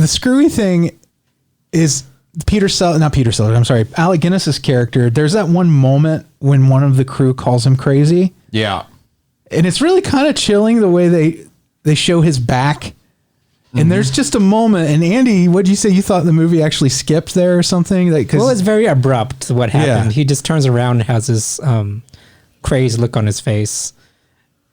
screwy thing is Alec Guinness's character. There's that one moment when one of the crew calls him crazy. Yeah. And it's really kind of chilling the way they show his back. And there's just a moment. And Andy, what'd you say? You thought the movie actually skipped there or something? Well, it's very abrupt what happened. Yeah. He just turns around and has this crazed look on his face.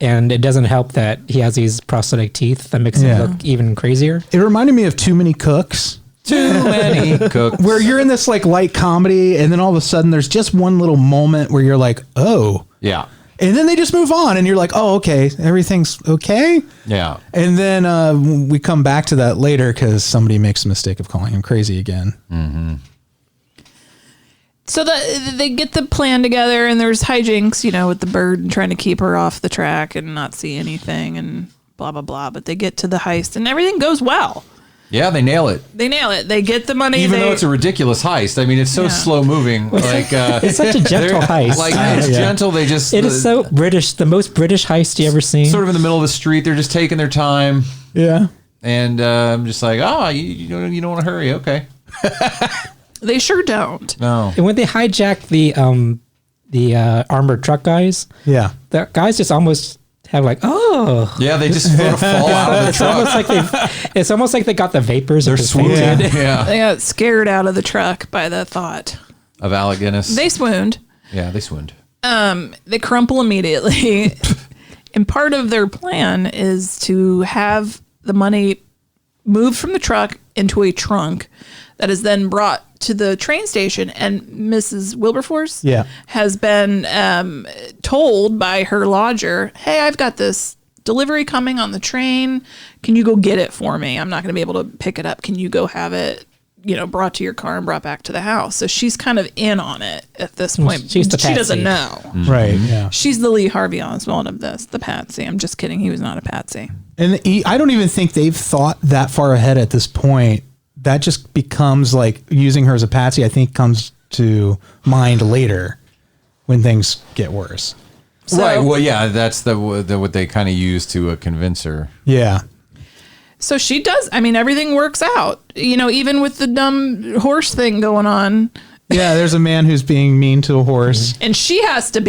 And it doesn't help that he has these prosthetic teeth that makes him look even crazier. It reminded me of Too Many Cooks. Too Many Cooks. Where you're in this like light comedy, and then all of a sudden there's just one little moment where you're like, oh. Yeah. And then they just move on, and you're like, oh, okay, everything's okay. Yeah. And then we come back to that later because somebody makes the mistake of calling him crazy again. Mm-hmm. So they get the plan together, and there's hijinks, with the bird and trying to keep her off the track and not see anything and blah, blah, blah. But they get to the heist, and everything goes well. Yeah, they nail it. They get the money. Even though it's a ridiculous heist. I mean, it's so slow moving. Like it's such a gentle heist. Like it's gentle. They just it is so British. The most British heist you ever seen. Sort of in the middle of the street. They're just taking their time. Yeah. And I'm just like, you don't want to hurry. Okay. They sure don't. No. And when they hijack the armored truck guys, the guys just almost have like, oh. Yeah, they just sort of fall out of the truck. It's almost like they got the vapors. They're swooned. Yeah. They got scared out of the truck by the thought of Alec Guinness. They swooned. Yeah, they swooned. They crumple immediately. And part of their plan is to have the money moved from the truck into a trunk that is then brought to the train station, and Mrs. Wilberforce has been told by her lodger, hey, I've got this delivery coming on the train. Can you go get it for me? I'm not going to be able to pick it up. Can you go have it, brought to your car and brought back to the house? So she's kind of in on it at this point. She's the she doesn't patsy. know. Right. Yeah. She's the Lee Harvey Oswald of this, the patsy. I'm just kidding. He was not a patsy. And I don't even think they've thought that far ahead at this point. That just becomes like using her as a patsy, I think, comes to mind later when things get worse. Right. Well, yeah, that's what they kind of use to convince her. Yeah. So she does. I mean, everything works out, even with the dumb horse thing going on. Yeah. There's a man who's being mean to a horse. And she has to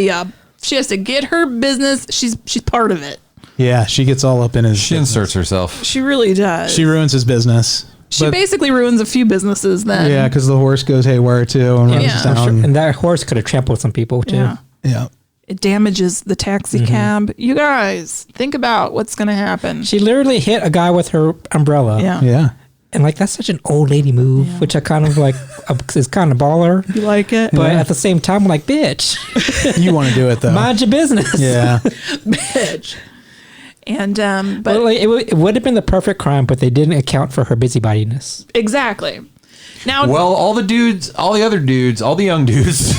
get her business. She's part of it. Yeah. She gets all up in his She inserts herself. She really does. She ruins his business. She basically ruins a few businesses then. Yeah. Because the horse goes haywire too. And runs down. And that horse could have trampled some people too. Yeah. Yeah. It damages the taxi cab. You guys, think about what's going to happen. She literally hit a guy with her umbrella. Yeah. Yeah. And that's such an old lady move, which I kind of like, is kind of baller. You like it? But at the same time, I'm like, bitch. You want to do it though. Mind your business. Yeah. Bitch. And, but it would have been the perfect crime, but they didn't account for her busybodiness. Exactly. Now, well, all the young dudes, all the young dudes,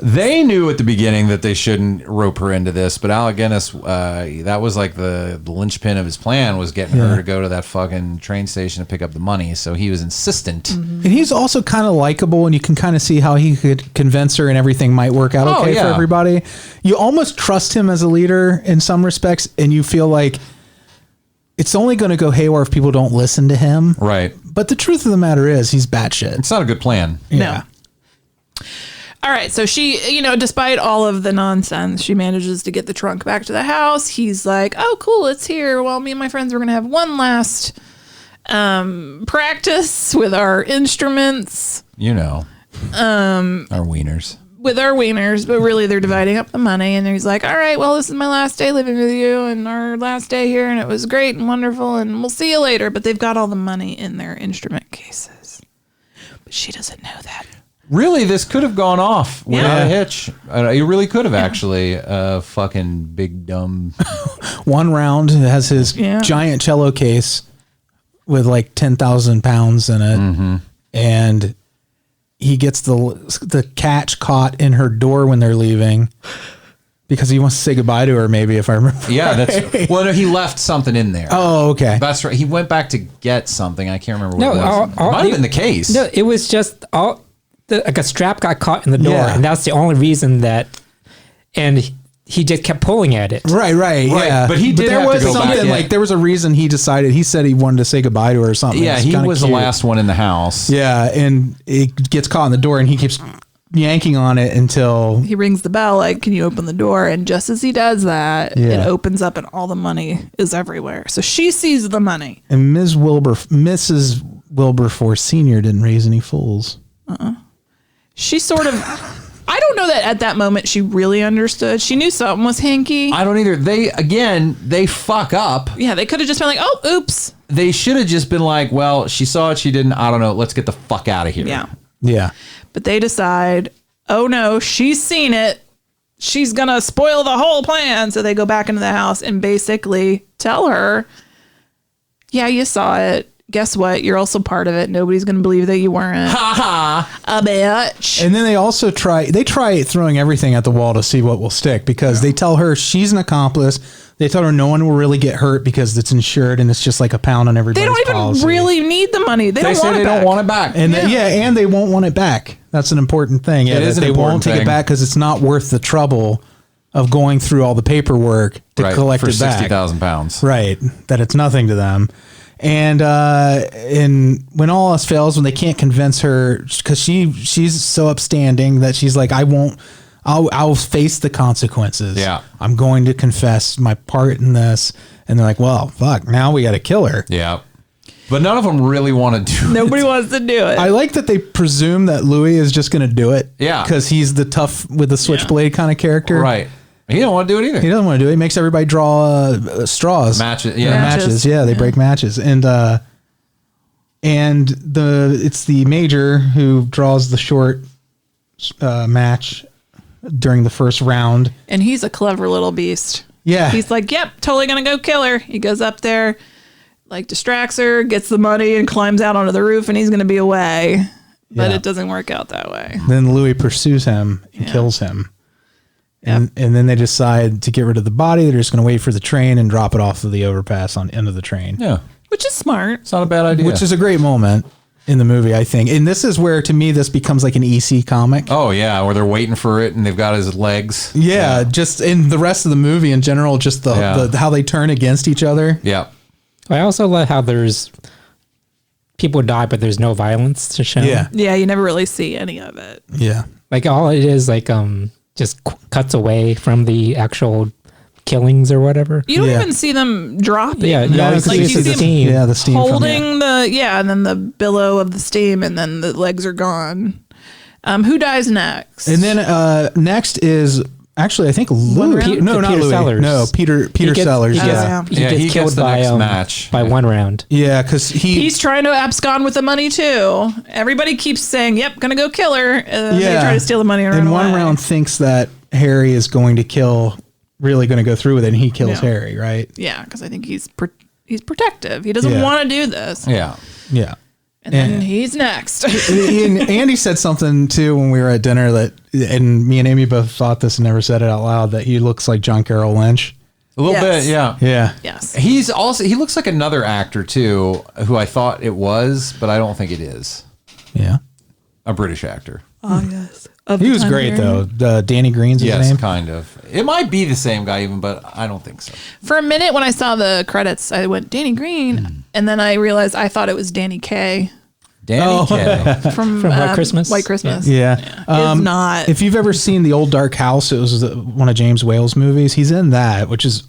they knew at the beginning that they shouldn't rope her into this, but Alec Guinness, that was like the linchpin of his plan, was getting her to go to that fucking train station to pick up the money. So he was insistent. Mm-hmm. And he's also kind of likable, and you can kind of see how he could convince her and everything might work out okay for everybody. You almost trust him as a leader in some respects, and you feel like it's only going to go haywire if people don't listen to him. Right. But the truth of the matter is he's batshit. It's not a good plan. Yeah. No. All right. So she, despite all of the nonsense, she manages to get the trunk back to the house. He's like, oh, cool, it's here. Well, me and my friends are going to have one last practice with our instruments. Our wieners. With our wieners, but really they're dividing up the money. And he's like, all right, well, this is my last day living with you and our last day here. And it was great and wonderful. And we'll see you later. But they've got all the money in their instrument cases. But she doesn't know that. Really, this could have gone off without a hitch. It really could have actually. Fucking big dumb. One round has his giant cello case with like 10,000 pounds in it. Mm-hmm. And he gets the catch caught in her door when they're leaving because he wants to say goodbye to her, maybe, if I remember. Yeah, right. No, he left something in there. Oh, okay. That's right. He went back to get something. I can't remember what it was. It might have been the case. No, it was just like a strap got caught in the door, and that's the only reason and he just kept pulling at it. Right, yeah. But he did there have was to go something back. like there was a reason he said he wanted to say goodbye to her or something. Yeah, he was the last one in the house. Yeah, and it gets caught in the door and he keeps yanking on it until he rings the bell, like, can you open the door? And just as he does that, it opens up and all the money is everywhere. So she sees the money. And Mrs. Wilberforce Sr. didn't raise any fools. She sort of I don't know that at that moment she really understood. She knew something was hinky. I don't either. They fuck up. Yeah, they could have just been like, oh, oops. They should have just been like, well, she saw it, she didn't. I don't know. Let's get the fuck out of here. Yeah. But they decide, oh no, she's seen it. She's going to spoil the whole plan. So they go back into the house and basically tell her, yeah, you saw it. Guess what? You're also part of it. Nobody's going to believe that you weren't. Ha ha. A bitch. And then they also try throwing everything at the wall to see what will stick because they tell her she's an accomplice. They tell her no one will really get hurt because it's insured and it's just like a pound on everybody's policy. They don't even really need the money. They don't want it back. And and they won't want it back. That's an important thing. It is an they important won't take thing. it back because it's not worth the trouble of going through all the paperwork to collect for it back. 60,000 pounds. Right. That it's nothing to them. And when all else fails, when they can't convince her, because she's so upstanding that she's like, I'll face the consequences. Yeah. I'm going to confess my part in this. And they're like, well, fuck, now we got to kill her. Yeah. But none of them really want to do it. Nobody wants to do it. I like that they presume that Louis is just going to do it. Yeah. Because he's the tough with the switchblade kind of character. Right. He don't want to do it either. He doesn't want to do it. He makes everybody draw straws. Matches. Yeah. Matches. Yeah. They break matches. And it's the major who draws the short match during the first round. And he's a clever little beast. Yeah. He's like, yep, totally going to go kill her. He goes up there, like distracts her, gets the money and climbs out onto the roof and he's going to be away. But it doesn't work out that way. Then Louis pursues him and kills him. And then they decide to get rid of the body. They're just going to wait for the train and drop it off of the overpass on end of the train. Yeah. Which is smart. It's not a bad idea. Which is a great moment in the movie, I think. And this is where, to me, this becomes like an EC comic. Oh, yeah, where they're waiting for it and they've got his legs. Yeah, just in the rest of the movie in general, just the how they turn against each other. Yeah. I also love how there's people die, but there's no violence to show. Yeah. Yeah, you never really see any of it. Yeah. Like all it is like just cuts away from the actual killings or whatever. You don't even see them dropping. Yeah, though. no, It's like you see the them steam. Yeah, the steam holding and then the billow of the steam, and then the legs are gone. Who dies next? And then next is actually, I think Louis. round? No, not Peter Louis. Sellers. No, Peter gets- Sellers. he gets- Yeah. he gets killed the by next match. by one round. Yeah, because He's trying to abscond with the money too. Everybody keeps saying, "Yep, gonna go kill her." And they try to steal the money and run one away. round thinks that Harry is going to kill, really going to go through with it, and he kills Harry, right? Yeah, because I think he's protective. He doesn't want to do this. Yeah. Yeah. And then he's next. And Andy said something too when we were at dinner that, and me and Amy both thought this and never said it out loud, that he looks like John Carroll Lynch. A little Yes. bit, yeah. Yeah. Yes. He looks like another actor too, who I thought it was, but I don't think it is. Yeah. A British actor. Oh yes. He was great though. Danny Green's his name. Kind of. It might be the same guy even, but I don't think so. For a minute when I saw the credits, I went Danny Green, and then I realized I thought it was Danny Kaye. Danny Kaye. From White Christmas. White Christmas. Yeah. It's not. If you've ever seen The Old Dark House, it was one of James Whale's movies. He's in that, which is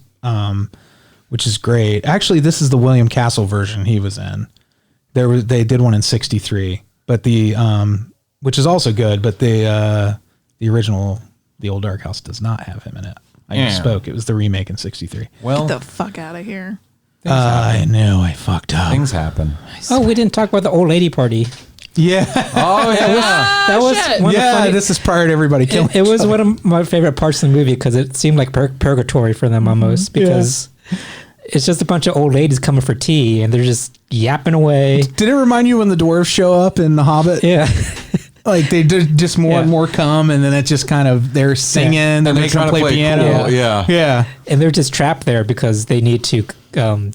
great. Actually, this is the William Castle version he was in. They did one in '63, but which is also good, but the original The Old Dark House does not have him in it. I misspoke. It was the remake in '63. Well, Get the fuck out of here. I know I fucked up. Things happen. Oh, we didn't talk about the old lady party. Yeah. Oh yeah. That was one of the funny, this is prior to everybody killing. it was one of my favorite parts of the movie because it seemed like purgatory for them almost because it's just a bunch of old ladies coming for tea and they're just yapping away. Did it remind you when the dwarves show up in The Hobbit? Yeah. Like they did just more and more come, and then it just kind of they're singing, they're making them play piano. Cool. Yeah. Yeah. And they're just trapped there because they need to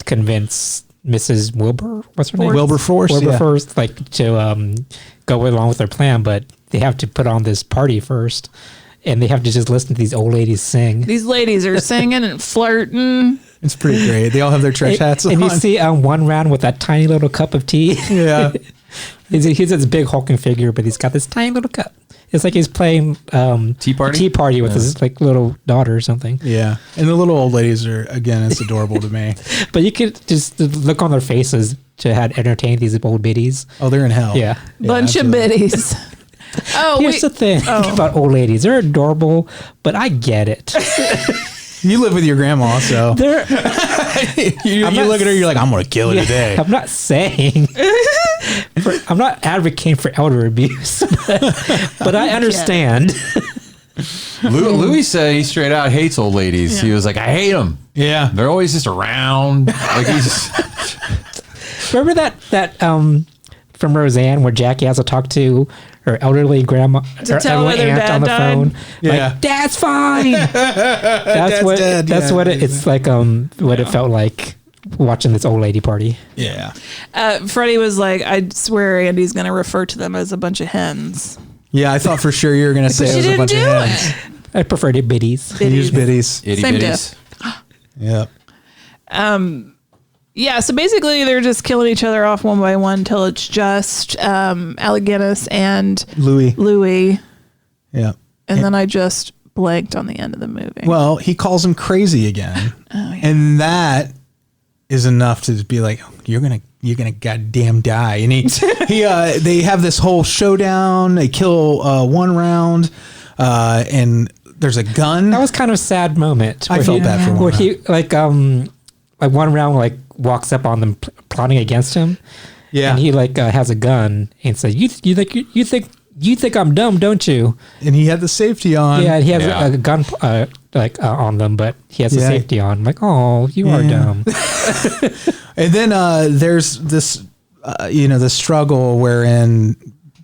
convince Mrs. Wilbur, what's her name? Wilberforce, Wilberforce, like to go along with their plan, but they have to put on this party first, and they have to just listen to these old ladies sing. These ladies are singing and flirting. It's pretty great. They all have their trench hats on. And you see one round with that tiny little cup of tea. Yeah. He's this big hulking figure, but he's got this tiny little cup. It's like he's playing tea party with his like little daughter or something. Yeah, and the little old ladies are, again, it's adorable to me. But you could just look on their faces to have entertained these old biddies. Oh, they're in hell. Yeah, Bunch of biddies. Here's the thing about old ladies. They're adorable, but I get it. You live with your grandma, so They're, you look at her, you're like, I'm going to kill her today. I'm not saying, I'm not advocating for elder abuse, but I understand. Louis said he straight out hates old ladies. He was like, I hate them. Yeah. They're always just around. Like he's Remember that from Roseanne where Jackie has to talk to her elderly grandma or tell elderly her aunt dad on the died? phone? Yeah. Like, Dad's fine. That's what dead. that's Yeah. what it's like what it felt like watching this old lady party. Yeah. Freddie was like, I swear Andy's going to refer to them as a bunch of hens. Yeah, I thought for sure you were going to say it was a bunch of hens. I prefer the biddies. Use biddies. itty Same bitties. Yep. Yeah, so basically they're just killing each other off one by one until it's just Alec Guinness and Louis. Yeah. And then I just blanked on the end of the movie. Well, he calls him crazy again. Oh, yeah. And that is enough to be like, you're gonna goddamn die. And they have this whole showdown. They kill one round, and there's a gun. That was kind of a sad moment. I felt bad for one. Where he like one round like walks up on them plotting against him. Yeah. And he has a gun and says, "You think I'm dumb, don't you?" And he had the safety on. Yeah, he has a gun like on them, but he has the safety on. I'm like, oh, you are dumb. And then there's this, the struggle wherein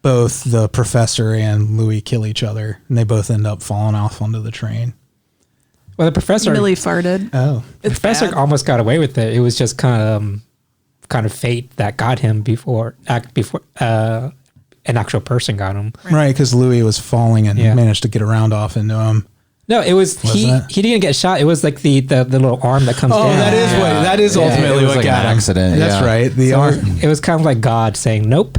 both the professor and Louis kill each other, and they both end up falling off onto the train. Well, the professor really farted. Oh, the professor almost got away with it. It was just kind of fate that got him before an actual person got him. Right, because Louis was falling and managed to get around off into him. No, it was he didn't get shot. It was like the little arm that comes down. Oh, that is ultimately what like got an him. accident. That's right. The arm. It was kind of like God saying nope.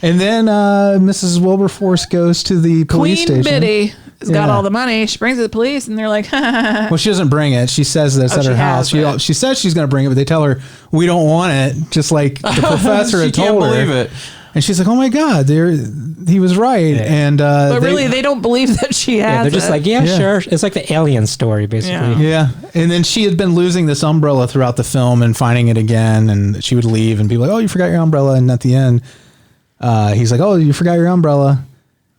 And then Mrs. Wilberforce goes to the police Queen station. Biddy has got all the money. She brings it to the police, and they're like, well, she doesn't bring it. She says that it's at her house. She says she's going to bring it, but they tell her, we don't want it, just like the professor had told her. She can't believe it. And she's like, oh my God, he was right. And but really, they don't believe that she has they're just it. like, sure. It's like the alien story, basically. Yeah. And then she had been losing this umbrella throughout the film and finding it again. And she would leave and be like, oh, you forgot your umbrella. And at the end, he's like, oh, you forgot your umbrella.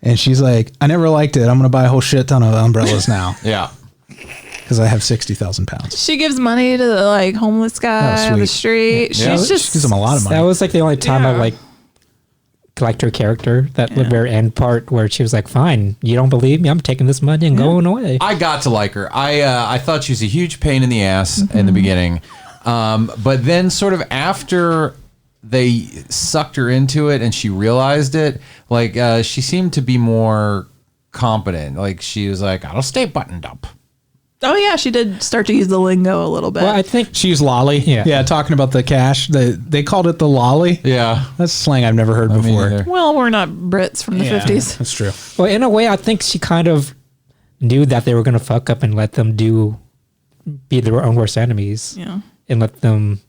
And she's like, I never liked it. I'm going to buy a whole shit ton of umbrellas now. Yeah. Because I have 60,000 pounds. She gives money to the like homeless guy on the street. Yeah. She's just She gives him a lot of money. That was like the only time I liked her character, that very end part where she was like, fine, you don't believe me, I'm taking this money and going away. I got to like her. I thought she was a huge pain in the ass in the beginning, but then sort of after they sucked her into it and she realized it, like she seemed to be more competent. Like she was like, I'll stay buttoned up. Oh yeah, she did start to use the lingo a little bit. Well, I think she used lolly. Yeah, talking about the cash. They called it the lolly. Yeah, that's slang I've never heard before. Well, we're not Brits from the 50s. That's true. Well, in a way, I think she kind of knew that they were going to fuck up and let them be their own worst enemies. Yeah, and let them,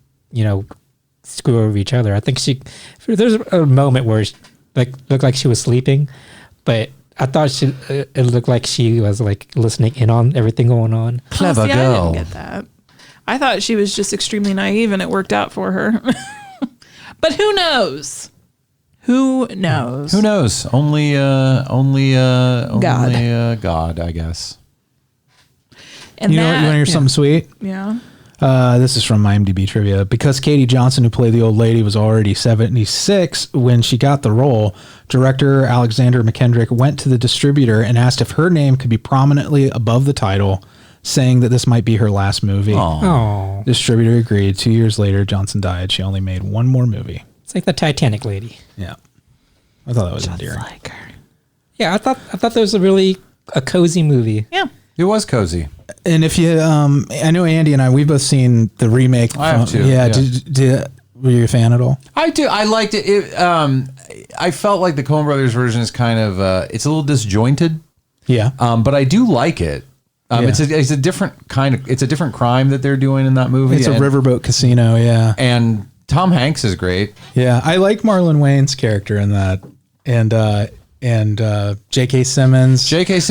screw over each other. I think there's a moment where looked like she was sleeping, but I thought it looked like she was like listening in on everything going on. Clever girl. I didn't get that. I thought she was just extremely naive and it worked out for her. But who knows? Who knows? Who knows? Only God, I guess. And you want to hear something sweet? Yeah. This is from IMDb trivia. Because Katie Johnson, who played the old lady, was already 76 when she got the role, director Alexander McKendrick went to the distributor and asked if her name could be prominently above the title, saying that this might be her last movie. Aww. Distributor agreed. 2 years later, Johnson died. She only made one more movie. It's like the Titanic lady. Yeah. I thought that was endearing. Like her. Yeah, I thought that was a cozy movie. Yeah. It was cozy. And if you, I know Andy and we've both seen the remake. I have too. Yeah. Were you a fan at all? I do. I liked it. I felt like the Coen Brothers version is kind of, it's a little disjointed. Yeah. But I do like it. It's a different it's a different crime that they're doing in that movie. It's a riverboat casino. Yeah. And Tom Hanks is great. Yeah. I like Marlon Wayne's character in that. And J.K. Simmons. There's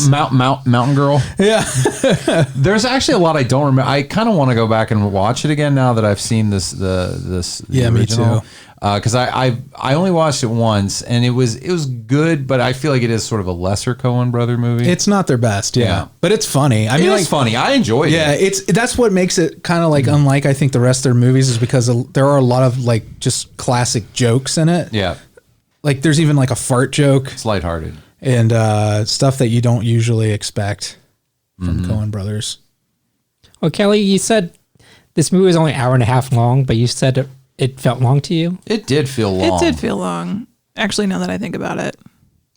Mountain Girl. Yeah. There's actually a lot I don't remember. I kind of want to go back and watch it again now that I've seen the original. Me too. Because I only watched it once and it was good, but I feel like it is sort of a lesser Coen brother movie. It's not their best, yeah. But it's funny. I mean, it's funny. I enjoyed it. That's what makes it kind of like unlike I think the rest of their movies is because there are a lot of like just classic jokes in it. Yeah. Like there's even like a fart joke. It's lighthearted. And stuff that you don't usually expect from Coen brothers. Well, Kelley, you said this movie was only an hour and a half long, but you said it felt long to you? It did feel long. It did feel long. Actually, now that I think about it.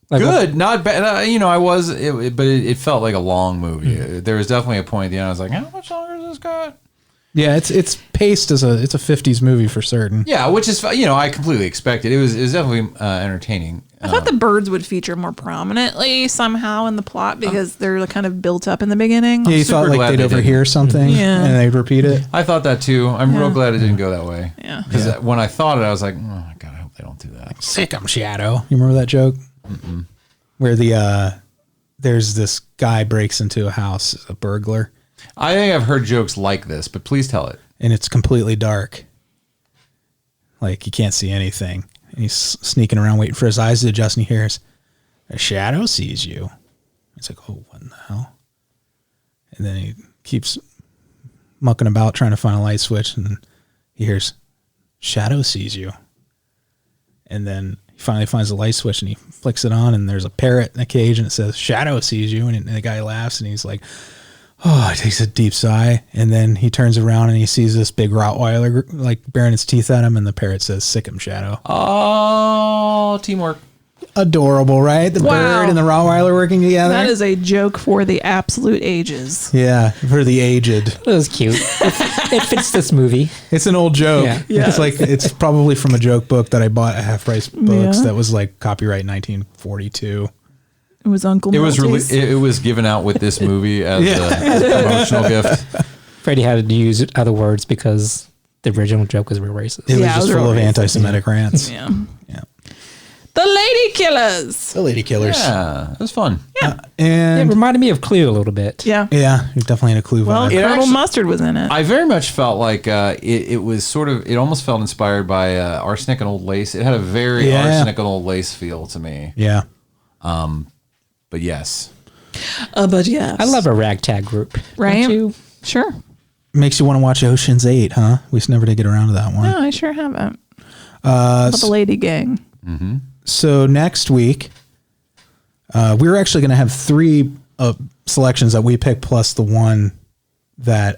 Like good, not bad. But it felt like a long movie. There was definitely a point at the end I was like, how much longer is this got? Yeah, it's paced as it's a 50s movie for certain. Yeah, which is I completely expected. It was definitely entertaining. I thought the birds would feature more prominently somehow in the plot because they're kind of built up in the beginning. Yeah, you thought like they'd overhear something and they'd repeat it. I thought that too. I'm real glad it didn't go that way. Yeah. Because when I thought it, I was like, oh my God, I hope they don't do that. Sick 'em, Shadow. You remember that joke? Where there's this guy breaks into a house, a burglar. I think I've heard jokes like this, but please tell it. And it's completely dark. Like you can't see anything. And he's sneaking around waiting for his eyes to adjust and he hears, a shadow sees you. He's like, oh, what in the hell? And then he keeps mucking about trying to find a light switch, and he hears, Shadow sees you. And then he finally finds the light switch, and he flicks it on, and there's a parrot in a cage, and it says, Shadow sees you. And the guy laughs, and he's like, oh, he takes a deep sigh, and then he turns around, and he sees this big Rottweiler, like, baring its teeth at him, and the parrot says, sick him, Shadow. Oh, teamwork. Adorable, right? The bird and the Rottweiler working together. That is a joke for the absolute ages. Yeah, for the aged. It was cute. It fits this movie. It's an old joke. Yeah. It's like, it's probably from a joke book that I bought at Half Price Books Yeah. that was like copyright 1942. It was Uncle Milty's. It was given out with this movie as a promotional gift. Freddie had to use other words because the original joke was real racist. It was just full of anti-Semitic rants. Yeah. The Ladykillers. The Ladykillers. Yeah, it was fun. And it reminded me of Clue a little bit. Yeah. Yeah, you're definitely in a Clue Well, vibe. Colonel Mustard was in it. I very much felt like it was sort of, it almost felt inspired by Arsenic and Old Lace. It had a very Arsenic and Old Lace feel to me. Yeah. But yes. But yes. I love a ragtag group. Right? Don't you? Sure. Makes you want to watch Ocean's 8, huh? We just never did get around to that one. No, I sure haven't. The Lady Gang. Mm-hmm. So next week, we're actually going to have 3 selections that we pick plus the one that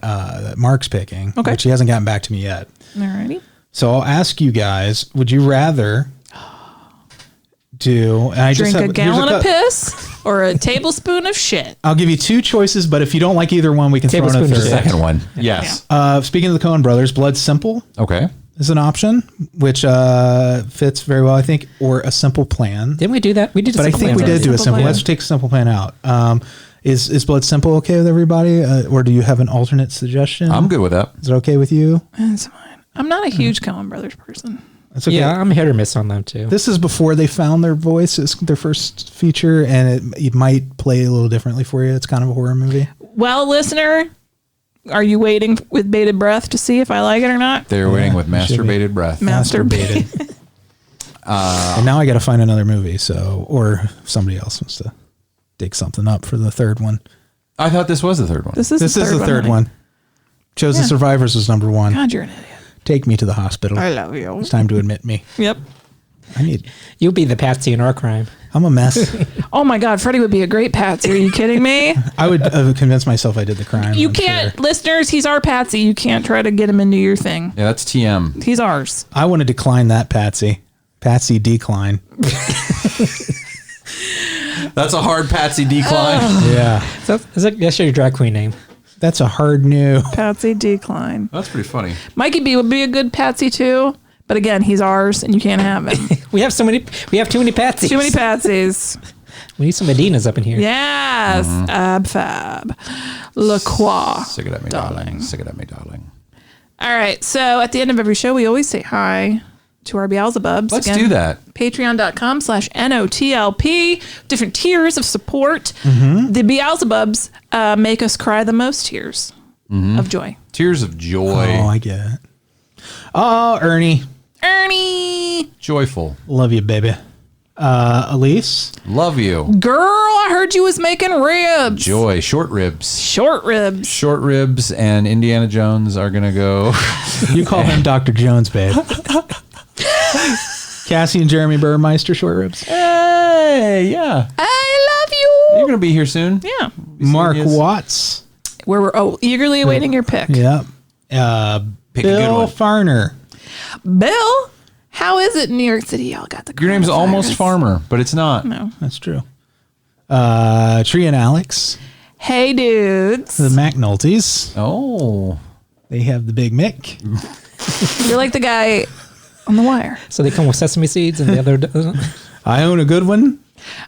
Mark's picking, which he hasn't gotten back to me yet. Alrighty. So I'll ask you guys, would you rather drink a gallon of piss or a tablespoon of shit? I'll give you 2 choices, but if you don't like either one, we can throw in a third. Second one. Yes. Speaking of the Coen brothers, Blood Simple. Okay. Is an option, which fits very well, I think, or A Simple Plan. Didn't we do that? We did. But I think we did do a simple. Let's take A Simple Plan out. Is Blood Simple okay with everybody, or do you have an alternate suggestion? I'm good with that. Is it okay with you? That's fine. I'm not a huge Coen Brothers person. That's okay. Yeah, I'm hit or miss on them too. This is before they found their voice. It's their first feature, and it might play a little differently for you. It's kind of a horror movie. Well, listener, are you waiting with bated breath to see if I like it or not? They're waiting with masturbated breath. Masturbated. And now I got to find another movie, or somebody else wants to dig something up for the third one. I thought this was the third one. This is the third one. Chosen Survivors was number 1. God, you're an idiot. Take me to the hospital. I love you. It's time to admit me. Yep. You'll be the Patsy in our crime. I'm a mess. Oh my God, Freddie would be a great Patsy. Are you kidding me? I would convince myself I did the crime. You can't, listeners, he's our Patsy. You can't try to get him into your thing. Yeah, that's TM. He's ours. I want to decline that Patsy. Patsy decline. That's a hard Patsy decline. Yeah. So that's your drag queen name. That's a hard no. Patsy decline. That's pretty funny. Mikey B would be a good Patsy too. But again, he's ours and you can't have him. We have too many Patsies. Too many Patsies. We need some Medinas up in here. Yes. Ab fab. La Croix. Sick it at me, darling. Sick it at me, darling. All right. So at the end of every show, we always say hi to our Beelzebubs. Let's do that. Patreon.com/NOTLP. Different tiers of support. Mm-hmm. The Beelzebubs make us cry the most tears of joy. Tears of joy. Oh, I get it. Oh, Ernie. Joyful. Love you, baby. Alise. Love you. Girl, I heard you was making ribs. Joy. Short ribs. Short ribs. Short ribs and Indiana Jones are going to go. You call him Dr. Jones, babe. Cassie and Jeremy Burmeister short ribs. Hey, yeah. I love you. You're going to be here soon. Yeah. Mark Watts. Where we're eagerly awaiting your pick. Yep. Pick a good Bill one. Fahrner. Bill, how is it in New York City? Y'all got the Your name's coronavirus? almost Farmer, but it's not. No. That's true. Tree and Alex. Hey, dudes. The McNultys. Oh. They have the Big Mick. You're like the guy on The Wire. So they come with sesame seeds and the other doesn't? I own a good one.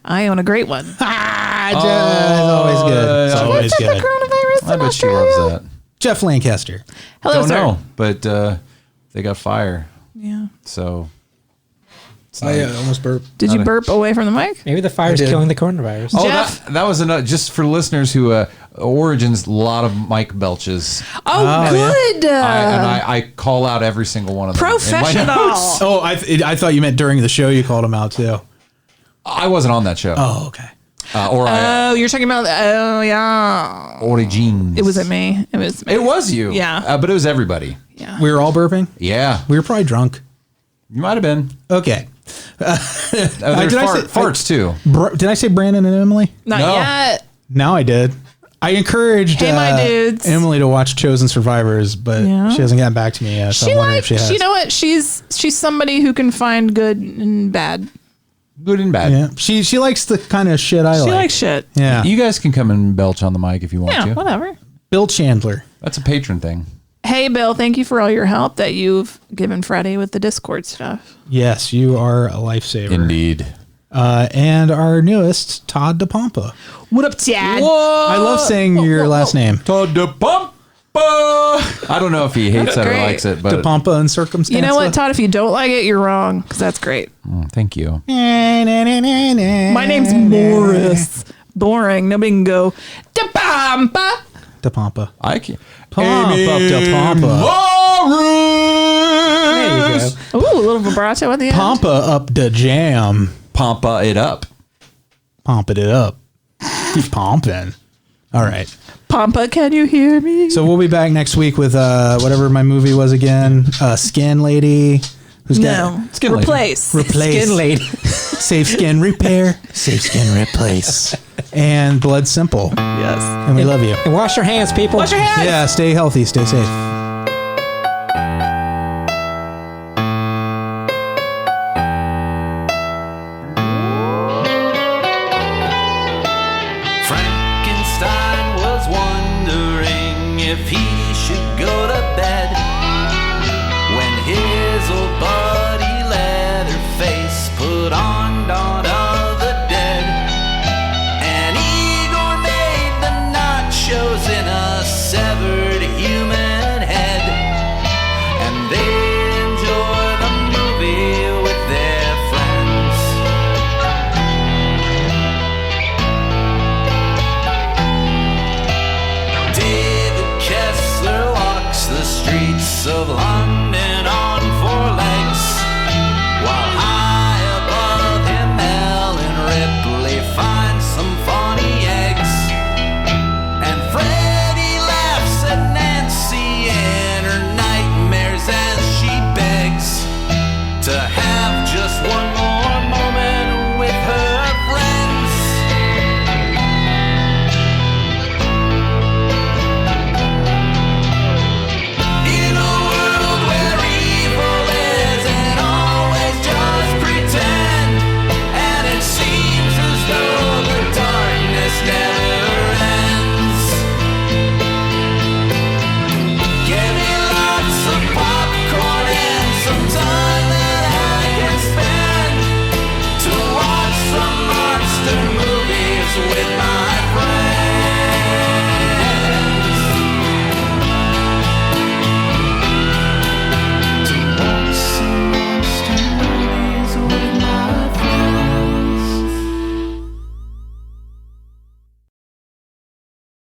I own a great one. It's always good. It's always good. Coronavirus I bet she loves that. Jeff Lancaster. Hello, Don't sir. know, but they got fire. Yeah. So. I almost burped. Did you burp away from the mic? Maybe the fire's killing the coronavirus. Oh, Jeff? that was another, just for listeners who, Origins, a lot of mic belches. Oh, good. I call out every single one of them. in my Professional. notes. Oh, I thought you meant during the show you called him out too. I wasn't on that show. Oh, okay. You're talking about. Oh yeah. Origins. It wasn't me. It was you. Yeah. But it was everybody. Yeah. We were all burping? Yeah. We were probably drunk. You might have been. Okay. There's farts too. Did I say Branan and Emily? Not yet. Now I did. I encouraged my dudes. Emily to watch Chosen Survivors, but she hasn't gotten back to me yet. So I'm wondering if she has. You know what? She's somebody who can find good and bad. Good and bad. Yeah. She likes the kind of shit I like. She likes shit. Yeah. You guys can come and belch on the mic if you want to. Yeah, whatever. Bill Chandler. That's a patron thing. Hey, Bill, thank you for all your help that you've given Freddy with the Discord stuff. Yes, you are a lifesaver. Indeed. And our newest, Todd the Pompa. What up, Dad? I love saying your last name. Todd the Pompa. I don't know if he hates it or likes it, but the Pompa and circumstance. You know what, Todd? If you don't like it, you're wrong, because that's great. Thank you. My name's Morris. Boring. Nobody can go, da Pompa. The Pompa. I can. Pomp up the Pompa. There you go. Ooh, a little vibrato at the end. Pompa up the jam. Pompa it up. Pomping it up. Keep pumping. All right. Pompa, can you hear me? So we'll be back next week with whatever my movie was again. Skin Lady. Who's got Skin Replace. Skin Lady. Safe Skin Repair. Safe Skin Replace. And Blood Simple. Yes. And we love you. And wash your hands, people. Wash your hands. Yeah, stay healthy. Stay safe.